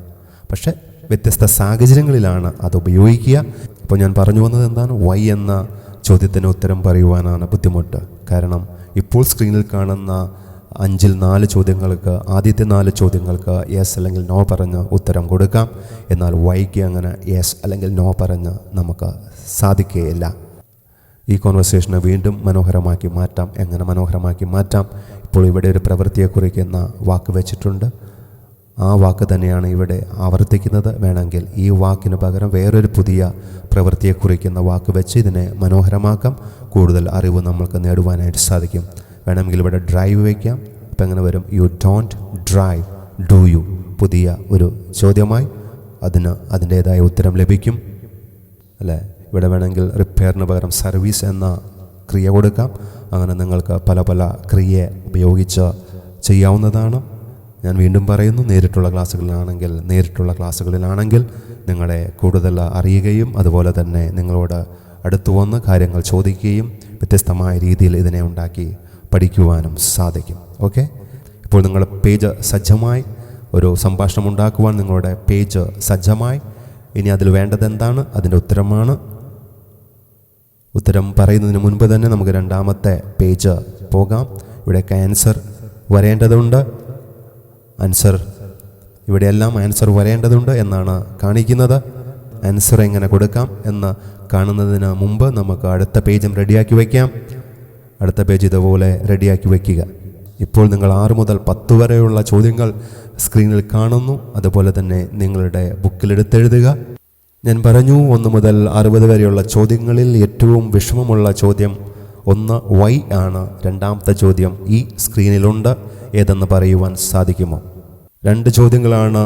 പക്ഷേ വ്യത്യസ്ത സാഹചര്യങ്ങളിലാണ് അത് ഉപയോഗിക്കുക. അപ്പോൾ ഞാൻ പറഞ്ഞു വന്നത് എന്താണ്? വൈ എന്ന ചോദ്യത്തിന് ഉത്തരം പറയുവാനാണ് ബുദ്ധിമുട്ട്. കാരണം ഇപ്പോൾ സ്ക്രീനിൽ കാണുന്ന 5-ൽ 4 ചോദ്യങ്ങൾക്ക്, ആദ്യത്തെ 4 ചോദ്യങ്ങൾക്ക് യെസ് അല്ലെങ്കിൽ നോ പറഞ്ഞ് ഉത്തരം കൊടുക്കാം. എന്നാൽ വൈക്ക് അങ്ങനെ യെസ് അല്ലെങ്കിൽ നോ പറഞ്ഞ് നമുക്ക് സാധിക്കുകയില്ല. ഈ കോൺവെർസേഷനെ വീണ്ടും മനോഹരമാക്കി മാറ്റാം. എങ്ങനെ മനോഹരമാക്കി മാറ്റാം? ഇപ്പോൾ ഇവിടെ ഒരു പ്രവൃത്തിയെ കുറിക്കുന്ന വാക്ക് വെച്ചിട്ടുണ്ട്. ആ വാക്ക് തന്നെയാണ് ഇവിടെ ആവർത്തിക്കുന്നത്. വേണമെങ്കിൽ ഈ വാക്കിന് പകരം വേറൊരു പുതിയ പ്രവൃത്തിയെ കുറിക്കുന്ന വാക്ക് വെച്ച് ഇതിനെ മനോഹരമാക്കാം. കൂടുതൽ അറിവ് നമ്മൾക്ക് നേടുവാനായിട്ട് സാധിക്കും. വേണമെങ്കിൽ ഇവിടെ ഡ്രൈവ് വയ്ക്കാം. അപ്പം എങ്ങനെ വരും? You don't drive, do you. പുതിയ ഒരു ചോദ്യമായി അതിൻ്റേതായ ഉത്തരം ലഭിക്കും, അല്ലേ? ഇവിടെ വേണമെങ്കിൽ റിപ്പയറിന് പകരം സർവീസ് എന്ന ക്രിയ കൊടുക്കാം. അങ്ങനെ നിങ്ങൾക്ക് പല പല ക്രിയയെ ഉപയോഗിച്ച് ചെയ്യാവുന്നതാണ്. ഞാൻ വീണ്ടും പറയുന്നു, നേരിട്ടുള്ള ക്ലാസ്സുകളിലാണെങ്കിൽ നിങ്ങളെ കൂടുതൽ അറിയുകയും അതുപോലെ തന്നെ നിങ്ങളോട് അടുത്തു വന്ന് കാര്യങ്ങൾ ചോദിക്കുകയും വ്യത്യസ്തമായ രീതിയിൽ ഇതിനെ ഉണ്ടാക്കി പഠിക്കുവാനും സാധിക്കും. ഓക്കെ, ഇപ്പോൾ നിങ്ങളുടെ പേജ് സജ്ജമായി. ഒരു സംഭാഷണം ഉണ്ടാക്കുവാൻ നിങ്ങളുടെ പേജ് സജ്ജമായി. ഇനി അതിൽ വേണ്ടത് എന്താണ്? അതിൻ്റെ ഉത്തരമാണ്. ഉത്തരം പറയുന്നതിന് മുൻപ് തന്നെ നമുക്ക് രണ്ടാമത്തെ പേജ് പോകാം. ഇവിടെയൊക്കെ ആൻസർ വരേണ്ടതുണ്ട്. ഇവിടെയെല്ലാം ആൻസർ വരേണ്ടതുണ്ട് എന്നാണ് കാണിക്കുന്നത്. ആൻസർ എങ്ങനെ കൊടുക്കാം എന്ന് കാണുന്നതിന് മുമ്പ് നമുക്ക് അടുത്ത പേജും റെഡിയാക്കി വയ്ക്കാം. അടുത്ത പേജ് ഇതുപോലെ റെഡിയാക്കി വയ്ക്കുക. ഇപ്പോൾ നിങ്ങൾ 6 മുതൽ 10 വരെയുള്ള ചോദ്യങ്ങൾ സ്ക്രീനിൽ കാണുന്നു. അതുപോലെ തന്നെ നിങ്ങളുടെ ബുക്കിലെടുത്തെഴുതുക. ഞാൻ പറഞ്ഞു 1 മുതൽ 60 വരെയുള്ള ചോദ്യങ്ങളിൽ ഏറ്റവും വിഷമമുള്ള ചോദ്യം 1 വൈ ആണ്. രണ്ടാമത്തെ ചോദ്യം ഈ സ്ക്രീനിലുണ്ട്. ഏതെന്ന് പറയുവാൻ സാധിക്കുമോ? 2 ചോദ്യങ്ങളാണ്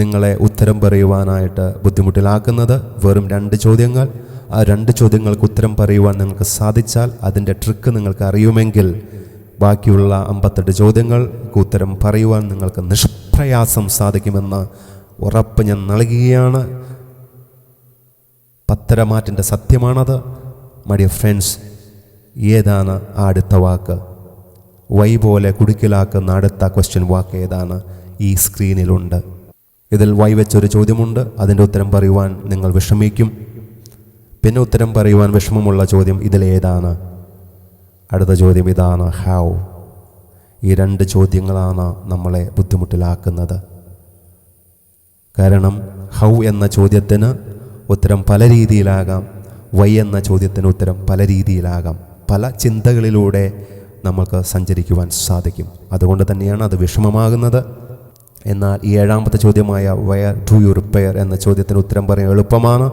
നിങ്ങളെ ഉത്തരം പറയുവാനായിട്ട് ബുദ്ധിമുട്ടിലാക്കുന്നത്. വെറും 2 ചോദ്യങ്ങൾ. ആ 2 ചോദ്യങ്ങൾക്ക് ഉത്തരം പറയുവാൻ നിങ്ങൾക്ക് സാധിച്ചാൽ, അതിൻ്റെ ട്രിക്ക് നിങ്ങൾക്ക് അറിയുമെങ്കിൽ, ബാക്കിയുള്ള 58 ചോദ്യങ്ങൾക്ക് ഉത്തരം പറയുവാൻ നിങ്ങൾക്ക് നിഷ്പ്രയാസം സാധിക്കുമെന്ന് ഉറപ്പ് ഞാൻ നൽകുകയാണ്. പത്തരമാറ്റിൻ്റെ സത്യമാണത്. മൈ ഡിയർ ഫ്രണ്ട്സ്, ഏതാണ് ആ അടുത്ത വാക്ക്? വൈ പോലെ കുടുക്കിലാക്കുന്ന അടുത്ത ക്വസ്റ്റ്യൻ വാക്ക് ഏതാണ്? ഈ സ്ക്രീനിലുണ്ട്. ഇതിൽ വൈ വെച്ചൊരു ചോദ്യമുണ്ട്. അതിൻ്റെ ഉത്തരം പറയുവാൻ നിങ്ങൾ വിഷമിക്കും. പിന്നെ ഉത്തരം പറയുവാൻ വിഷമമുള്ള ചോദ്യം ഇതിലേതാണ്? അടുത്ത ചോദ്യം ഇതാണ്, ഹൗ. ഈ 2 ചോദ്യങ്ങളാണ് നമ്മളെ ബുദ്ധിമുട്ടിലാക്കുന്നത്. കാരണം ഹൗ എന്ന ചോദ്യത്തിന് ഉത്തരം പല രീതിയിലാകാം. വൈ എന്ന ചോദ്യത്തിന് ഉത്തരം പല രീതിയിലാകാം. പല ചിന്തകളിലൂടെ നമ്മൾക്ക് സഞ്ചരിക്കുവാൻ സാധിക്കും. അതുകൊണ്ട് തന്നെയാണ് അത് വിഷമമാകുന്നത്. എന്നാൽ ഈ 7ാമത്തെ ചോദ്യമായ വെയർ ഡു യു റിപ്പയർ എന്ന ചോദ്യത്തിന് ഉത്തരം പറയാൻ എളുപ്പമാണ്.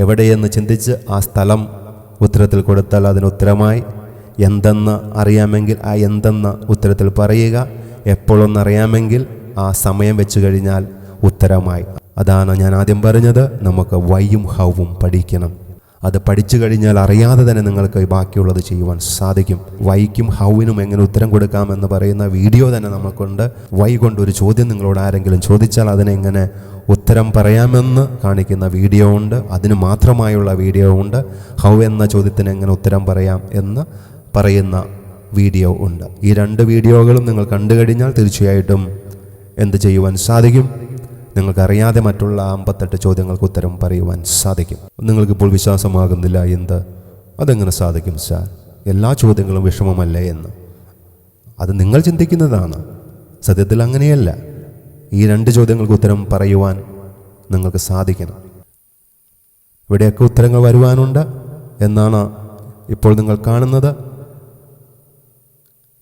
എവിടെയെന്ന് ചിന്തിച്ച് ആ സ്ഥലം ഉത്തരത്തിൽ കൊടുത്താൽ അതിന് ഉത്തരമായി. എന്തെന്ന് അറിയാമെങ്കിൽ ആ എന്തെന്ന ഉത്തരത്തിൽ പറയുക. എപ്പോഴൊന്നറിയാമെങ്കിൽ ആ സമയം വെച്ച് കഴിഞ്ഞാൽ ഉത്തരമായി. അതാണ് ഞാൻ ആദ്യം പറഞ്ഞത്. നമുക്ക് വൈയും ഹൗവും പഠിക്കണം. അത് പഠിച്ചു കഴിഞ്ഞാൽ അറിയാതെ തന്നെ നിങ്ങൾക്ക് ബാക്കിയുള്ളത് ചെയ്യുവാൻ സാധിക്കും. വൈക്കും ഹൗവിനും എങ്ങനെ ഉത്തരം കൊടുക്കാമെന്ന് പറയുന്ന വീഡിയോ തന്നെ നമുക്കുണ്ട്. വൈ കൊണ്ടൊരു ചോദ്യം നിങ്ങളോട് ആരെങ്കിലും ചോദിച്ചാൽ അതിനെങ്ങനെ ഉത്തരം പറയാമെന്ന് കാണിക്കുന്ന വീഡിയോ ഉണ്ട്. അതിന് മാത്രമായുള്ള വീഡിയോ ഉണ്ട്. ഹൗ എന്ന ചോദ്യത്തിന് എങ്ങനെ ഉത്തരം പറയാം എന്ന് പറയുന്ന വീഡിയോ ഉണ്ട്. ഈ 2 വീഡിയോകളും നിങ്ങൾ കണ്ടു കഴിഞ്ഞാൽ തീർച്ചയായിട്ടും എന്ത് ചെയ്യുവാൻ സാധിക്കും? നിങ്ങൾക്കറിയാതെ മറ്റുള്ള 58 ചോദ്യങ്ങൾക്ക് ഉത്തരം പറയുവാൻ സാധിക്കും. നിങ്ങൾക്കിപ്പോൾ വിശ്വാസമാകുന്നില്ല. എന്ത്? അതെങ്ങനെ സാധിക്കും സാർ? എല്ലാ ചോദ്യങ്ങളും വിഷമമല്ലേ എന്ന്. അത് നിങ്ങൾ ചിന്തിക്കുന്നതാണ്. സത്യത്തിൽ അങ്ങനെയല്ല. ഈ 2 ചോദ്യങ്ങൾക്ക് ഉത്തരം പറയുവാൻ നിങ്ങൾക്ക് സാധിക്കണം. ഇവിടെയൊക്കെ ഉത്തരങ്ങൾ വരുവാനുണ്ട് എന്നാണ് ഇപ്പോൾ നിങ്ങൾ കാണുന്നത്.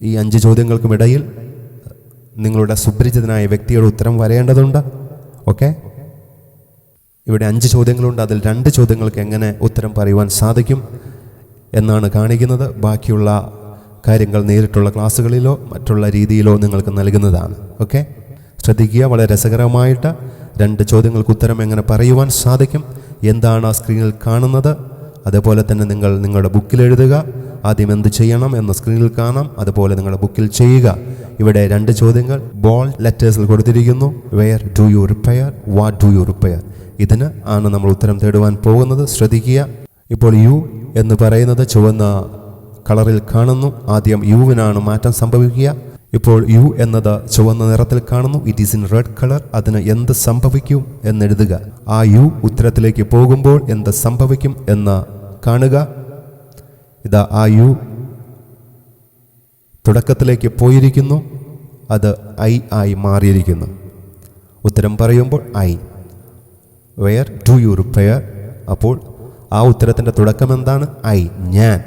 ഈ 5 ചോദ്യങ്ങൾക്കുമിടയിൽ നിങ്ങളുടെ സുപരിചിതനായ വ്യക്തിയുടെ ഉത്തരം വരേണ്ടതുണ്ട്. ഓക്കെ, ഇവിടെ 5 ചോദ്യങ്ങളുണ്ട്. അതിൽ 2 ചോദ്യങ്ങൾക്ക് എങ്ങനെ ഉത്തരം പറയുവാൻ സാധിക്കും എന്നാണ് കാണിക്കുന്നത്. ബാക്കിയുള്ള കാര്യങ്ങൾ നേരിട്ടുള്ള ക്ലാസ്സുകളിലോ മറ്റുള്ള രീതിയിലോ നിങ്ങൾക്ക് നൽകുന്നതാണ്. ഓക്കെ, ശ്രദ്ധിക്കുക. വളരെ രസകരമായിട്ട് 2 ചോദ്യങ്ങൾക്ക് ഉത്തരം എങ്ങനെ പറയുവാൻ സാധിക്കും, എന്താണ് ആ സ്ക്രീനിൽ കാണുന്നത്, അതുപോലെ തന്നെ നിങ്ങൾ നിങ്ങളുടെ ബുക്കിൽ എഴുതുക. ആദ്യം എന്ത് ചെയ്യണം എന്ന് സ്ക്രീനിൽ കാണാം, അതുപോലെ നിങ്ങളുടെ ബുക്കിൽ ചെയ്യുക. ഇവിടെ 2 ചോദ്യങ്ങൾ ബോൾഡ് ലെറ്റേഴ്സിൽ കൊടുത്തിരിക്കുന്നു. Where do you repair, what do you repair. ഇതിന് ആണ് നമ്മൾ ഉത്തരം തേടുവാൻ പോകുന്നത്. ശ്രദ്ധിക്കുക. ഇപ്പോൾ യു എന്ന് പറയുന്നത് ചുവന്ന കളറിൽ കാണുന്നു. ആദ്യം യുവിനാണ് മാറ്റം സംഭവിക്കുക. ഇപ്പോൾ യു എന്നത് ചുവന്ന നിറത്തിൽ കാണുന്നു. It is in red colour. അതിന് എന്ത് സംഭവിക്കും എന്നെഴുതുക. ആ യു ഉത്തരത്തിലേക്ക് പോകുമ്പോൾ എന്ത് സംഭവിക്കും എന്ന് കാണുക. ഇതാ ആ യു തുടക്കത്തിലേക്ക് പോയിരിക്കുന്നു. അത് ഐ ആയി മാറിയിരിക്കുന്നു. ഉത്തരം പറയുമ്പോൾ I. Where do you repair. അപ്പോൾ ആ ഉത്തരത്തിൻ്റെ തുടക്കം എന്താണ്? ഐ, ഞാൻ.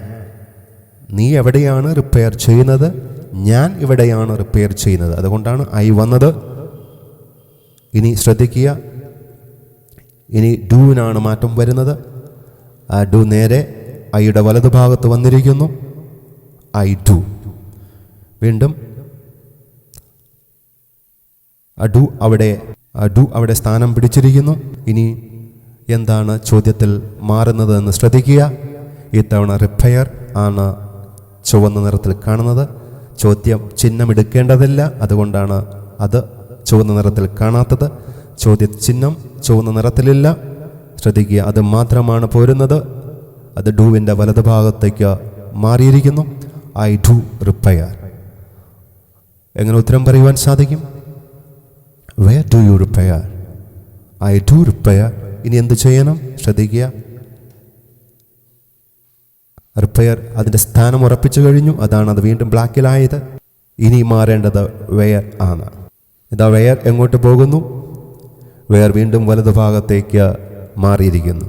നീ എവിടെയാണ് റിപ്പയർ ചെയ്യുന്നത്? ഞാൻ ഇവിടെയാണ് റിപ്പയർ ചെയ്യുന്നത്. അതുകൊണ്ടാണ് ഐ വന്നത്. ഇനി ശ്രദ്ധിക്കുക. ഇനി ഡൂവിനാണ് മാറ്റം വരുന്നത്. ആ ഡു നേരെ ഐയുടെ വലതുഭാഗത്ത് വന്നിരിക്കുന്നു. I do. വീണ്ടും ഡു അവിടെ സ്ഥാനം പിടിച്ചിരിക്കുന്നു. ഇനി എന്താണ് ചോദ്യത്തിൽ മാറുന്നത് എന്ന് ശ്രദ്ധിക്കുക. ഇത്തവണ റിപ്പയർ ആണ് ചുവന്ന നിറത്തിൽ കാണുന്നത്. ചോദ്യം ചിഹ്നം എടുക്കേണ്ടതില്ല, അതുകൊണ്ടാണ് അത് ചുവന്ന നിറത്തിൽ കാണാത്തത്. ചോദ്യ ചിഹ്നം ചുവന്ന നിറത്തിലില്ല. ശ്രദ്ധിക്കുക, അത് മാത്രമാണ് പോരുന്നത്. അത് ഡൂവിൻ്റെ വലതുഭാഗത്തേക്ക് മാറിയിരിക്കുന്നു. I do repair. എങ്ങനെ ഉത്തരം പറയുവാൻ സാധിക്കും? Where do you repair. I do repair. ഇനി എന്ത് ചെയ്യണം? ശ്രദ്ധിക്കുക. റിപ്പയർ അതിൻ്റെ സ്ഥാനം ഉറപ്പിച്ചു കഴിഞ്ഞു. അതാണ് അത് വീണ്ടും ബ്ലാക്കിലായത്. ഇനി മാറേണ്ടത് വെയർ ആണ്. ഇതാ വെയർ എങ്ങോട്ട് പോകുന്നു? വെയർ വീണ്ടും വലതുഭാഗത്തേക്ക് മാറിയിരിക്കുന്നു.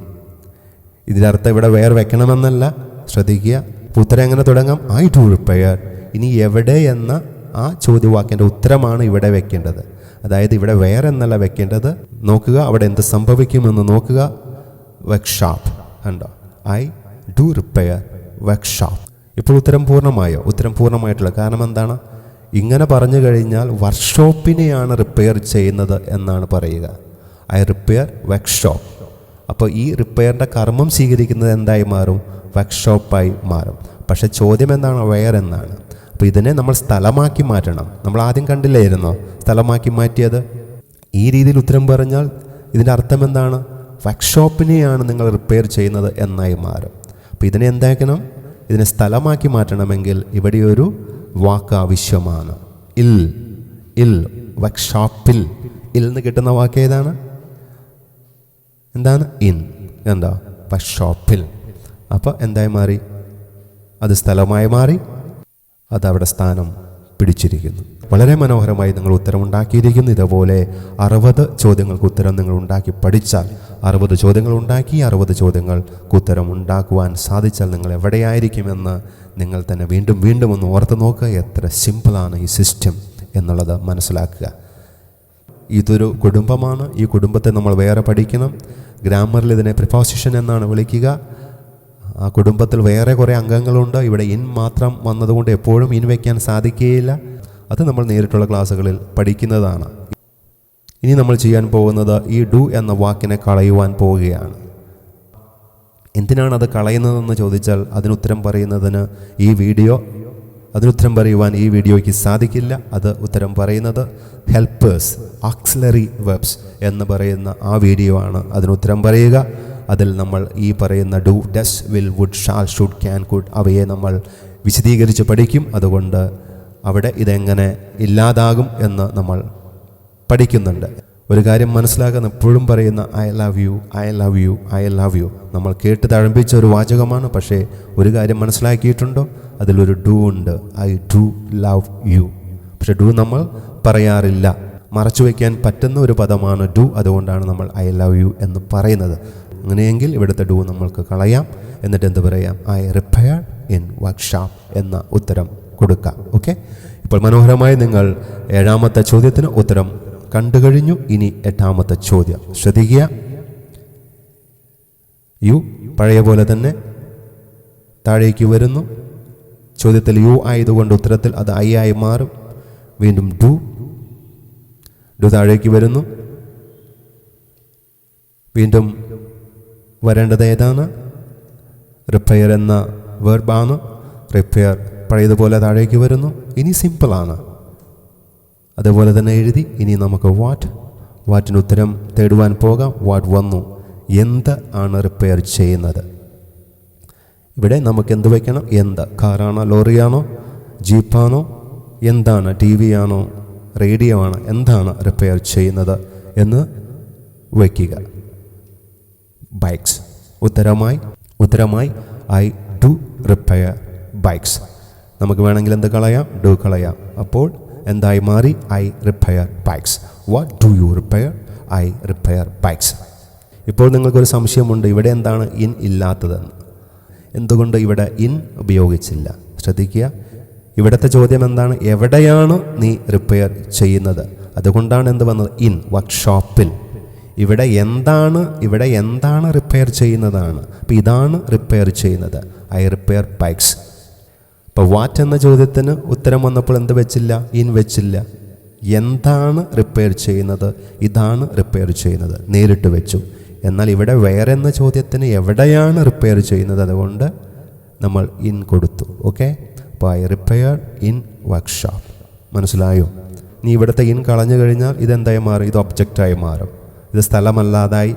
ഇതിൻ്റെ അർത്ഥം ഇവിടെ വെയർ വെക്കണമെന്നല്ല. ശ്രദ്ധിക്കുക. ഉത്തരം എങ്ങനെ തുടങ്ങാം? I do repair. ഇനി എവിടെ എന്ന ആ ചോദ്യവാക്യൻ്റെ ഉത്തരമാണ് ഇവിടെ വെക്കേണ്ടത്. അതായത് ഇവിടെ വെയർ എന്നല്ല വെക്കേണ്ടത്. നോക്കുക, അവിടെ എന്ത് സംഭവിക്കുമെന്ന് നോക്കുക. വർക്ക്ഷോപ്പ്. കണ്ടോ? I do repair workshop. ഇപ്പോൾ ഉത്തരം പൂർണ്ണമായോ? ഉത്തരം പൂർണ്ണമായിട്ടുള്ള കാരണം എന്താണ്? ഇങ്ങനെ പറഞ്ഞു കഴിഞ്ഞാൽ വർക്ക്ഷോപ്പിനെയാണ് റിപ്പയർ ചെയ്യുന്നത് എന്നാണ് പറയുക. I repair workshop. അപ്പോൾ ഈ റിപ്പയറിൻ്റെ കർമ്മം സ്വീകരിക്കുന്നത് എന്തായി മാറും? വർക്ക്ഷോപ്പായി മാറും. പക്ഷേ ചോദ്യം എന്താണ്? വെയർ എന്നാണ്. അപ്പോൾ ഇതിനെ നമ്മൾ സ്ഥലമാക്കി മാറ്റണം. നമ്മൾ ആദ്യം കണ്ടില്ലായിരുന്നോ സ്ഥലമാക്കി മാറ്റിയത്? ഈ രീതിയിൽ ഉത്തരം പറഞ്ഞാൽ ഇതിൻ്റെ അർത്ഥം എന്താണ്? വർക്ക്ഷോപ്പിനെയാണ് നിങ്ങൾ റിപ്പയർ ചെയ്യുന്നത് എന്നായി മാറും. അപ്പോൾ ഇതിനെ എന്താക്കണം? ഇതിനെ സ്ഥലമാക്കി മാറ്റണമെങ്കിൽ ഇവിടെ ഒരു വാക്ക് ആവശ്യമാണ്. ഇൽ. വർക്ക്ഷോപ്പിൽ. ഇൽ നിന്ന് കിട്ടുന്ന വാക്ക് ഏതാണ്? എന്താണ്? ഇൻ. എന്താ? വർക്ക്ഷോപ്പിൽ. അപ്പോൾ എന്തായി മാറി? അത് സ്ഥലമായി മാറി. അതവിടെ സ്ഥാനം പിടിച്ചിരിക്കുന്നു. വളരെ മനോഹരമായി നിങ്ങൾ ഉത്തരം ഉണ്ടാക്കിയിരിക്കുന്നു. ഇതുപോലെ 60 ചോദ്യങ്ങൾക്ക് ഉത്തരം നിങ്ങൾ ഉണ്ടാക്കി പഠിച്ചാൽ, 60 ചോദ്യങ്ങൾ ഉണ്ടാക്കി 60 ചോദ്യങ്ങൾക്ക് ഉത്തരം ഉണ്ടാക്കുവാൻ സാധിച്ചാൽ നിങ്ങൾ എവിടെയായിരിക്കുമെന്ന് നിങ്ങൾ തന്നെ വീണ്ടും ഒന്ന് ഓർത്ത് നോക്കുക. എത്ര സിമ്പിളാണ് ഈ സിസ്റ്റം എന്നുള്ളത് മനസ്സിലാക്കുക. ഇതൊരു കുടുംബമാണ്. ഈ കുടുംബത്തെ നമ്മൾ വേറെ പഠിക്കണം. ഗ്രാമറിൽ ഇതിനെ പ്രിപ്പോസിഷൻ എന്നാണ് വിളിക്കുക. ആ കുടുംബത്തിൽ വേറെ കുറേ അംഗങ്ങളുണ്ട്. ഇവിടെ ഇൻ മാത്രം വന്നതുകൊണ്ട് എപ്പോഴും ഇൻ വയ്ക്കാൻ സാധിക്കുകയില്ല. അത് നമ്മൾ നേരിട്ടുള്ള ക്ലാസ്സുകളിൽ പഠിക്കുന്നതാണ്. ഇനി നമ്മൾ ചെയ്യാൻ പോകുന്നത് ഈ ഡു എന്ന വാക്കിനെ കളയുവാൻ പോവുകയാണ്. എന്തിനാണ് അത് കളയുന്നതെന്ന് ചോദിച്ചാൽ അതിനുത്തരം പറയുവാൻ ഈ വീഡിയോയ്ക്ക് സാധിക്കില്ല. അത് ഉത്തരം പറയുന്നത് ഹെൽപ്പേഴ്സ്, ഓക്സിലറി വെർബ്സ് എന്ന് പറയുന്ന ആ വീഡിയോ ആണ് അതിനുത്തരം പറയുക. അതിൽ നമ്മൾ ഈ പറയുന്ന do, does, will, would, shall, should, can, could അവയെ നമ്മൾ വിശദീകരിച്ച് പഠിക്കും. അതുകൊണ്ട് അവിടെ ഇതെങ്ങനെ ഇല്ലാതാകും എന്ന് നമ്മൾ പഠിക്കുന്നുണ്ട്. ഒരു കാര്യം മനസ്സിലാക്കുന്ന എപ്പോഴും പറയുന്ന I love you, I love you, I love you. നമ്മൾ കേട്ട് തഴമ്പിച്ച ഒരു വാചകമാണ്. പക്ഷേ ഒരു കാര്യം മനസ്സിലാക്കിയിട്ടുണ്ടോ? അതിലൊരു ഡു ഉണ്ട്. I do love you. പക്ഷെ ഡു നമ്മൾ പറയാറില്ല. മറച്ചു വയ്ക്കാൻ പറ്റുന്ന ഒരു പദമാണ് ഡു. അതുകൊണ്ടാണ് നമ്മൾ ഐ ലവ് യു എന്ന് പറയുന്നത്. അങ്ങനെയെങ്കിൽ ഇവിടുത്തെ ഡു നമ്മൾക്ക് കളയാം. എന്നിട്ട് എന്ത് പറയാം? ഐ റിപ്പയർ ഇൻ വർക്ക്ഷോപ്പ് എന്ന ഉത്തരം കൊടുക്കാം. ഓക്കെ, ഇപ്പോൾ മനോഹരമായി നിങ്ങൾ 7ാമത്തെ ചോദ്യത്തിന് ഉത്തരം കണ്ടു കഴിഞ്ഞു. ഇനി 8ാമത്തെ ചോദ്യം ശ്രദ്ധിക്കുക. യു പഴയ പോലെ തന്നെ താഴേക്ക് വരുന്നു. ചോദ്യത്തിൽ യു ആയതുകൊണ്ട് ഉത്തരത്തിൽ അത് ഐ ആയി മാറും. വീണ്ടും ഡു താഴേക്ക് വരുന്നു. വീണ്ടും വരേണ്ടത് ഏതാണ്? റിപ്പയർ എന്ന വെർബാണ്. റിപ്പയർ പഴയതുപോലെ താഴേക്ക് വരുന്നു. ഇനി സിമ്പിളാണ്. അതുപോലെ തന്നെ എഴുതി. ഇനി നമുക്ക് വാറ്റിന് ഉത്തരം തേടുവാൻ പോകാം. വാട്ട് വന്നു? എന്ത് ആണ് റിപ്പയർ ചെയ്യുന്നത്? ഇവിടെ നമുക്ക് എന്ത് വയ്ക്കണം? എന്ത്? കാറാണോ, ലോറിയാണോ, ജീപ്പാണോ, എന്താണ്? ടി വി ആണോ, റേഡിയോ ആണോ? എന്താണ് റിപ്പയർ ചെയ്യുന്നത് എന്ന് വയ്ക്കുക. ബൈക്സ്. ഉത്തരമായി ഐ ഡു റിപ്പയർ ബൈക്സ്. നമുക്ക് വേണമെങ്കിൽ എന്ത് കളയാം? ഡു കളയാം. അപ്പോൾ എന്തായി മാറി? I repair bikes. What do you repair? I repair bikes. ഇപ്പോൾ നിങ്ങൾക്കൊരു സംശയമുണ്ട്, ഇവിടെ എന്താണ് ഇൻ ഇല്ലാത്തതെന്ന്. എന്തുകൊണ്ട് ഇവിടെ ഇൻ ഉപയോഗിച്ചില്ല? ശ്രദ്ധിക്കുക. ഇവിടുത്തെ ചോദ്യം എന്താണ്? എവിടെയാണ് നീ റിപ്പയർ ചെയ്യുന്നത്? അതുകൊണ്ടാണ് എന്ത് വന്നത്? ഇൻ വർക്ക്ഷോപ്പിൽ. ഇവിടെ എന്താണ് റിപ്പയർ ചെയ്യുന്നതാണ്. അപ്പോൾ ഇതാണ് റിപ്പയർ ചെയ്യുന്നത്. I repair bikes. അപ്പോൾ വാറ്റ് എന്ന ചോദ്യത്തിന് ഉത്തരം വന്നപ്പോൾ എന്ത് വെച്ചില്ല? ഇൻ വെച്ചില്ല. എന്താണ് റിപ്പയർ ചെയ്യുന്നത്? ഇതാണ് റിപ്പയർ ചെയ്യുന്നത് നേരിട്ട് വെച്ചു. എന്നാൽ ഇവിടെ വേറെ എന്ന ചോദ്യത്തിന് എവിടെയാണ് റിപ്പയർ ചെയ്യുന്നത്, അതുകൊണ്ട് നമ്മൾ ഇൻ കൊടുത്തു. ഓക്കെ, അപ്പോൾ ഐ റിപ്പയർ ഇൻ വർക്ക്ഷോപ്പ്. മനസ്സിലായോ? നീ ഇവിടുത്തെ ഇൻ കളഞ്ഞു കഴിഞ്ഞാൽ ഇതെന്തായി മാറും? ഇത് ഒബ്ജക്റ്റായി മാറും. ഇത് സ്ഥലമല്ലാതായി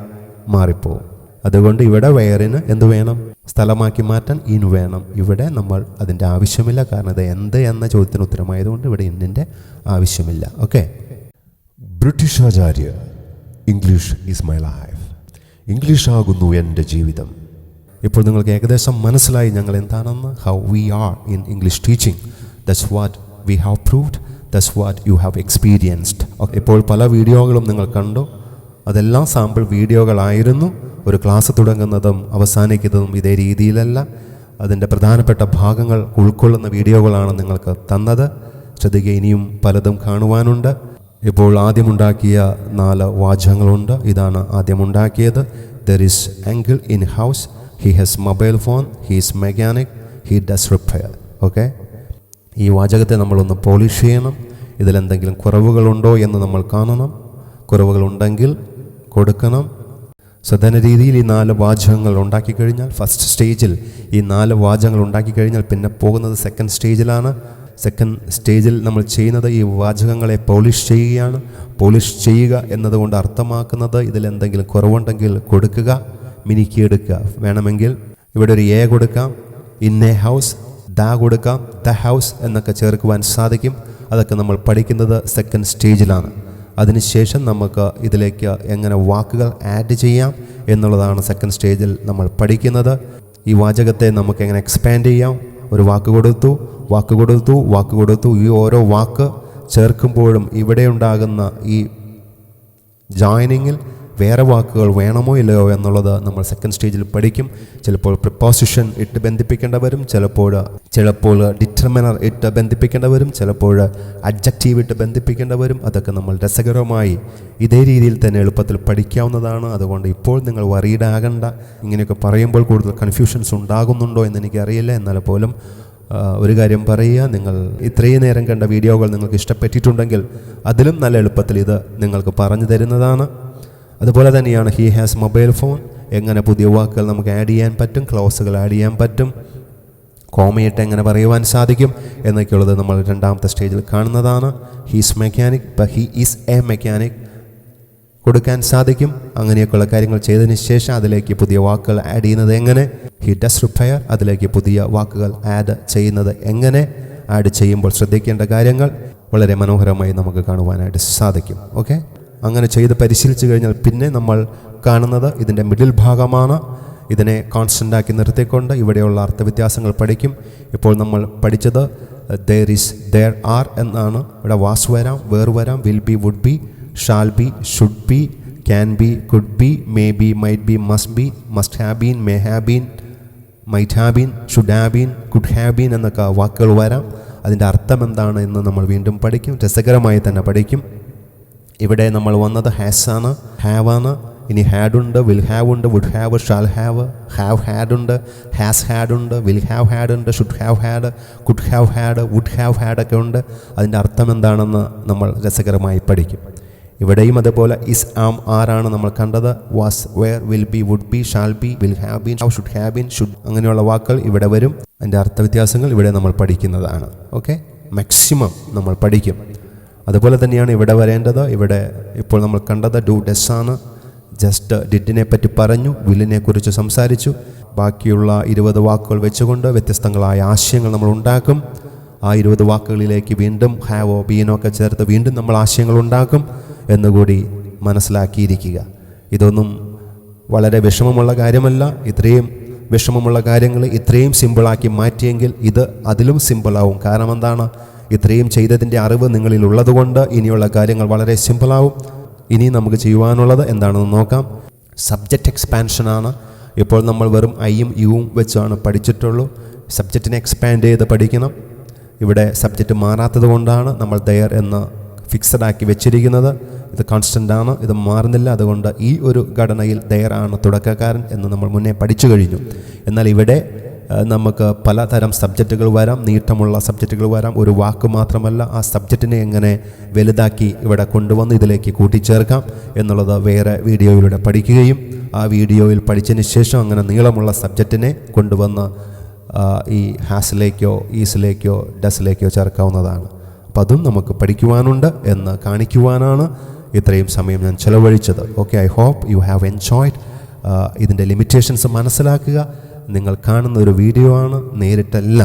മാറിപ്പോവും. അതുകൊണ്ട് ഇവിടെ വേറിന് എന്ത് വേണം? സ്ഥലമാക്കി മാറ്റാൻ ഇൻ വേണം. ഇവിടെ നമ്മൾ അതിൻ്റെ ആവശ്യമില്ല. കാരണം ഇത് എന്ത് എന്ന ചോദ്യത്തിന് ഉത്തരമായതുകൊണ്ട് ഇവിടെ ഇന്നിൻ്റെ ആവശ്യമില്ല. Okay. British Acharya. English is my life. English ആകുന്നു എൻ്റെ ജീവിതം. ഇപ്പോൾ നിങ്ങൾക്ക് ഏകദേശം മനസ്സിലായി ഞങ്ങൾ എന്താണെന്ന്. How we are in English teaching. That's what we have proved. That's what you have experienced. ഇപ്പോൾ പല വീഡിയോകളും നിങ്ങൾ കണ്ടു. അതെല്ലാം സാമ്പിൾ വീഡിയോകളായിരുന്നു. ഒരു ക്ലാസ് തുടങ്ങുന്നതും അവസാനിക്കുന്നതും ഇതേ രീതിയിലല്ല. അതിൻ്റെ പ്രധാനപ്പെട്ട ഭാഗങ്ങൾ ഉൾക്കൊള്ളുന്ന വീഡിയോകളാണ് നിങ്ങൾക്ക് തന്നത്. ശ്രദ്ധിക്കുക, ഇനിയും പലതും കാണുവാനുണ്ട്. ഇപ്പോൾ ആദ്യമുണ്ടാക്കിയ 4 വാചകങ്ങളുണ്ട്. ഇതാണ് ആദ്യമുണ്ടാക്കിയത്. There is uncle in house. He has mobile phone. He is mechanic. He does repair. Okay, ഈ വാചകത്തെ നമ്മളൊന്ന് പോളിഷ് ചെയ്യണം. ഇതിലെന്തെങ്കിലും കുറവുകളുണ്ടോ എന്ന് നമ്മൾ കാണണം. കുറവുകളുണ്ടെങ്കിൽ കൊടുക്കണം. സാധാരണ രീതിയിൽ ഈ 4 വാചകങ്ങൾ ഉണ്ടാക്കി കഴിഞ്ഞാൽ, ഫസ്റ്റ് സ്റ്റേജിൽ ഈ 4 വാചകങ്ങൾ ഉണ്ടാക്കി കഴിഞ്ഞാൽ പിന്നെ പോകുന്നത് സെക്കൻഡ് സ്റ്റേജിലാണ്. സെക്കൻഡ് സ്റ്റേജിൽ നമ്മൾ ചെയ്യുന്നത് ഈ വാചകങ്ങളെ പോളിഷ് ചെയ്യുകയാണ്. പോളിഷ് ചെയ്യുക എന്നതുകൊണ്ട് അർത്ഥമാക്കുന്നത് ഇതിലെന്തെങ്കിലും കുറവുണ്ടെങ്കിൽ കൊടുക്കുക, മിനുക്കിയെടുക്കുക. വേണമെങ്കിൽ ഇവിടെ ഒരു എ കൊടുക്കാം, ഇൻ എ ഹൗസ്. ദ കൊടുക്കാം, ദ ഹൗസ് എന്നൊക്കെ ചേർക്കുവാൻ സാധിക്കും. അതൊക്കെ നമ്മൾ പഠിക്കുന്നത് സെക്കൻഡ് സ്റ്റേജിലാണ്. അതിനുശേഷം നമുക്ക് ഇതിലേക്ക് എങ്ങനെ വാക്കുകൾ ആഡ് ചെയ്യാം എന്നുള്ളതാണ് സെക്കൻഡ് സ്റ്റേജിൽ നമ്മൾ പഠിക്കുന്നത്. ഈ വാചകത്തെ നമുക്ക് എങ്ങനെ എക്സ്പാൻഡ് ചെയ്യാം. ഒരു വാക്ക് കൊടുത്തു. ഈ ഓരോ വാക്ക് ചേർക്കുമ്പോഴും ഇവിടെ ഉണ്ടാകുന്ന ഈ ജോയിനിങ്ങിൽ വേറെ വാക്കുകൾ വേണമോ ഇല്ലയോ എന്നുള്ളത് നമ്മൾ സെക്കൻഡ് സ്റ്റേജിൽ പഠിക്കും. ചിലപ്പോൾ പ്രിപ്പോസിഷൻ ഇട്ട് ബന്ധിപ്പിക്കേണ്ട വരും, ചിലപ്പോൾ ഡിറ്റർമിനർ ഇട്ട് ബന്ധിപ്പിക്കേണ്ട വരും, ചിലപ്പോൾ അഡ്ജക്റ്റീവ് ഇട്ട് ബന്ധിപ്പിക്കേണ്ട വരും. അതൊക്കെ നമ്മൾ രസകരമായി ഇതേ രീതിയിൽ തന്നെ എളുപ്പത്തിൽ പഠിക്കാവുന്നതാണ്. അതുകൊണ്ട് ഇപ്പോൾ നിങ്ങൾ വറീഡ് ആകണ്ട. ഇങ്ങനെയൊക്കെ പറയുമ്പോൾ കൂടുതൽ കൺഫ്യൂഷൻസ് ഉണ്ടാകുന്നുണ്ടോ എന്ന് എനിക്കറിയില്ല. എന്നാൽ പോലും ഒരു കാര്യം പറയുക, നിങ്ങൾ ഇത്രയും നേരം കണ്ട വീഡിയോകൾ നിങ്ങൾക്ക് ഇഷ്ടപ്പെട്ടിട്ടുണ്ടെങ്കിൽ അതിലും നല്ല എളുപ്പത്തിൽ ഇത് നിങ്ങൾക്ക് പറഞ്ഞു തരുന്നതാണ്. അതുപോലെ തന്നെയാണ് ഹി ഹാസ് മൊബൈൽ ഫോൺ. എങ്ങനെ പുതിയ വാക്കുകൾ നമുക്ക് ആഡ് ചെയ്യാൻ പറ്റും, ക്ലോസുകൾ ആഡ് ചെയ്യാൻ പറ്റും, കോമയിട്ട് എങ്ങനെ പറയുവാൻ സാധിക്കും എന്നൊക്കെയുള്ളത് നമ്മൾ 2ാമത്തെ സ്റ്റേജിൽ കാണുന്നതാണ്. He's mechanic. He is A mechanic കൊടുക്കാൻ സാധിക്കും. അങ്ങനെയൊക്കെയുള്ള കാര്യങ്ങൾ ചെയ്തതിന് ശേഷം അതിലേക്ക് പുതിയ വാക്കുകൾ ആഡ് ചെയ്യുന്നത് എങ്ങനെ, ഹി ഡസ് റിപ്പയർ, അതിലേക്ക് പുതിയ വാക്കുകൾ ആഡ് ചെയ്യുന്നത് എങ്ങനെ, ആഡ് ചെയ്യുമ്പോൾ ശ്രദ്ധിക്കേണ്ട കാര്യങ്ങൾ വളരെ മനോഹരമായി നമുക്ക് കാണുവാനായിട്ട് സാധിക്കും. ഓക്കെ, അങ്ങനെ ചെയ്ത് പരിശീലിച്ചു കഴിഞ്ഞാൽ പിന്നെ നമ്മൾ കാണുന്നത് ഇതിൻ്റെ മിഡിൽ ഭാഗമാണ്. ഇതിനെ കോൺസ്റ്റൻ്റ് ആക്കി നിർത്തിക്കൊണ്ട് ഇവിടെയുള്ള അർത്ഥവ്യത്യാസങ്ങൾ പഠിക്കും. ഇപ്പോൾ നമ്മൾ പഠിച്ചത് there are എന്നാണ്. ഇവിടെ വാസ് വരാം, വേർ വരാം, will be, would be, shall be, should be, can be, could be, may be, might be, must have been, may have been, might have been, should have been, could have been എന്നൊക്കെ വാക്കുകൾ വരാം. അതിൻ്റെ അർത്ഥം എന്താണ് എന്ന് നമ്മൾ വീണ്ടും പഠിക്കും, രസകരമായി തന്നെ പഠിക്കും. ഇവിടെ നമ്മൾ വന്നത് ഹാസ് ആണ്, ഹാവ് ആണ്. ഇനി ഹാഡ് ഉണ്ട്, വിൽ ഹാവ് ഉണ്ട്, would have, shall have had ഉണ്ട്, ഹാസ് ഹാഡ് ഉണ്ട്, വിൽ ഹാവ് ഹാഡ് ഉണ്ട്, should have had, could have had, would have had ഒക്കെ ഉണ്ട്. അതിൻ്റെ അർത്ഥം എന്താണെന്ന് നമ്മൾ രസകരമായി പഠിക്കും. ഇവിടെയും അതുപോലെ ഇസ്, ആം, ആരാണ് നമ്മൾ കണ്ടത്. Was, were, will be, would be, shall be, will have been, should have been, should അങ്ങനെയുള്ള വാക്കുകൾ ഇവിടെ വരും. അതിൻ്റെ അർത്ഥവ്യത്യാസങ്ങൾ ഇവിടെ നമ്മൾ പഠിക്കുന്നതാണ്. ഓക്കെ, മാക്സിമം നമ്മൾ പഠിക്കും. അതുപോലെ തന്നെയാണ് ഇവിടെ വരേണ്ടത്. ഇവിടെ ഇപ്പോൾ നമ്മൾ കണ്ടത് ഡു, ഡസ് ആണ്. ജസ്റ്റ് ഡിഡിനെ പറ്റി പറഞ്ഞു, വില്ലിനെ കുറിച്ച് സംസാരിച്ചു. ബാക്കിയുള്ള 20 വാക്കുകൾ വെച്ചുകൊണ്ട് വ്യത്യസ്തങ്ങളായ ആശയങ്ങൾ നമ്മൾ ഉണ്ടാക്കും. ആ 20 വാക്കുകളിലേക്ക് വീണ്ടും ഹാവോ, ബീനോ ഒക്കെ ചേർത്ത് വീണ്ടും നമ്മൾ ആശയങ്ങൾ ഉണ്ടാക്കും എന്നുകൂടി മനസ്സിലാക്കിയിരിക്കുക. ഇതൊന്നും വളരെ വിഷമമുള്ള കാര്യമല്ല. ഇത്രയും വിഷമമുള്ള കാര്യങ്ങൾ ഇത്രയും സിമ്പിളാക്കി മാറ്റിയെങ്കിൽ ഇത് അതിലും സിമ്പിളാവും. കാരണം എന്താണ്? ഇത്രയും ചെയ്തതിൻ്റെ അറിവ് നിങ്ങളിൽ ഉള്ളതുകൊണ്ട് ഇനിയുള്ള കാര്യങ്ങൾ വളരെ സിമ്പിളാവും. ഇനി നമുക്ക് ചെയ്യുവാനുള്ളത് എന്താണെന്ന് നോക്കാം. സബ്ജക്റ്റ് എക്സ്പാൻഷനാണ്. ഇപ്പോൾ നമ്മൾ വെറും ഐയും യുവും വെച്ചാണ് പഠിച്ചിട്ടുള്ളൂ. സബ്ജക്റ്റിനെ എക്സ്പാൻഡ് ചെയ്ത് പഠിക്കണം. ഇവിടെ സബ്ജക്റ്റ് മാറാത്തത് കൊണ്ടാണ് നമ്മൾ ദയർ എന്ന് ഫിക്സഡ് ആക്കി വെച്ചിരിക്കുന്നത്. ഇത് കോൺസ്റ്റൻ്റ് ആണ്, ഇത് മാറുന്നില്ല. അതുകൊണ്ട് ഈ ഒരു ഘടനയിൽ ദയർ ആണ് തുടക്കക്കാരൻ എന്ന് നമ്മൾ മുന്നേ പഠിച്ചു കഴിഞ്ഞു. എന്നാൽ ഇവിടെ നമുക്ക് പലതരം സബ്ജക്റ്റുകൾ വരാം, നീട്ടമുള്ള സബ്ജക്റ്റുകൾ വരാം. ഒരു വാക്ക് മാത്രമല്ല, ആ സബ്ജക്റ്റിനെ എങ്ങനെ വലുതാക്കി ഇവിടെ കൊണ്ടുവന്ന് ഇതിലേക്ക് കൂട്ടിച്ചേർക്കാം എന്നുള്ളത് വേറെ വീഡിയോയിലൂടെ പഠിക്കുകയും ആ വീഡിയോയിൽ പഠിച്ചതിന് ശേഷം അങ്ങനെ നീളമുള്ള സബ്ജക്റ്റിനെ കൊണ്ടുവന്ന് ഈ ഹാസിലേക്കോ ഈസിലേക്കോ ഡസിലേക്കോ ചേർക്കാവുന്നതാണ്. അപ്പം അതും നമുക്ക് പഠിക്കുവാനുണ്ട് എന്ന് കാണിക്കുവാനാണ് ഇത്രയും സമയം ഞാൻ ചിലവഴിച്ചത്. Okay, I hope you have enjoyed. ഇതിൻ്റെ ലിമിറ്റേഷൻസ് മനസ്സിലാക്കുക. നിങ്ങൾ കാണുന്ന ഒരു വീഡിയോ ആണ്, നേരിട്ടല്ല.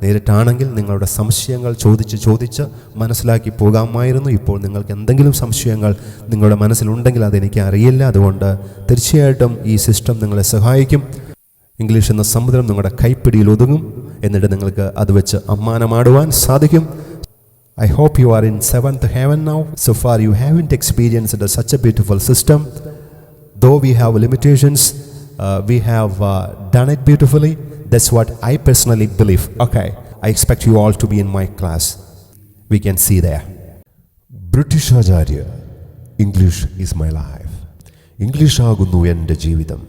നേരിട്ടാണെങ്കിൽ നിങ്ങളുടെ സംശയങ്ങൾ ചോദിച്ച് മനസ്സിലാക്കി പോകാമായിരുന്നു. ഇപ്പോൾ നിങ്ങൾക്ക് എന്തെങ്കിലും സംശയങ്ങൾ നിങ്ങളുടെ മനസ്സിലുണ്ടെങ്കിൽ അതെനിക്ക് അറിയില്ല. അതുകൊണ്ട് തീർച്ചയായിട്ടും ഈ സിസ്റ്റം നിങ്ങളെ സഹായിക്കും. ഇംഗ്ലീഷ് എന്ന സമുദ്രം നിങ്ങളുടെ കൈപ്പിടിയിൽ ഒതുങ്ങും. എന്നിട്ട് നിങ്ങൾക്ക് അത് വെച്ച് അമ്മാനമാടുവാൻ സാധിക്കും. I hope you are in 7th heaven now. So far you haven't experienced such a beautiful system. Though we have limitations, we have done it beautifully. That's what I personally believe. Okay, I expect you all to be in my class. We can see there. British Acharya, English is my life. English ആകുന്നു എൻ്റെ ജീവിതം.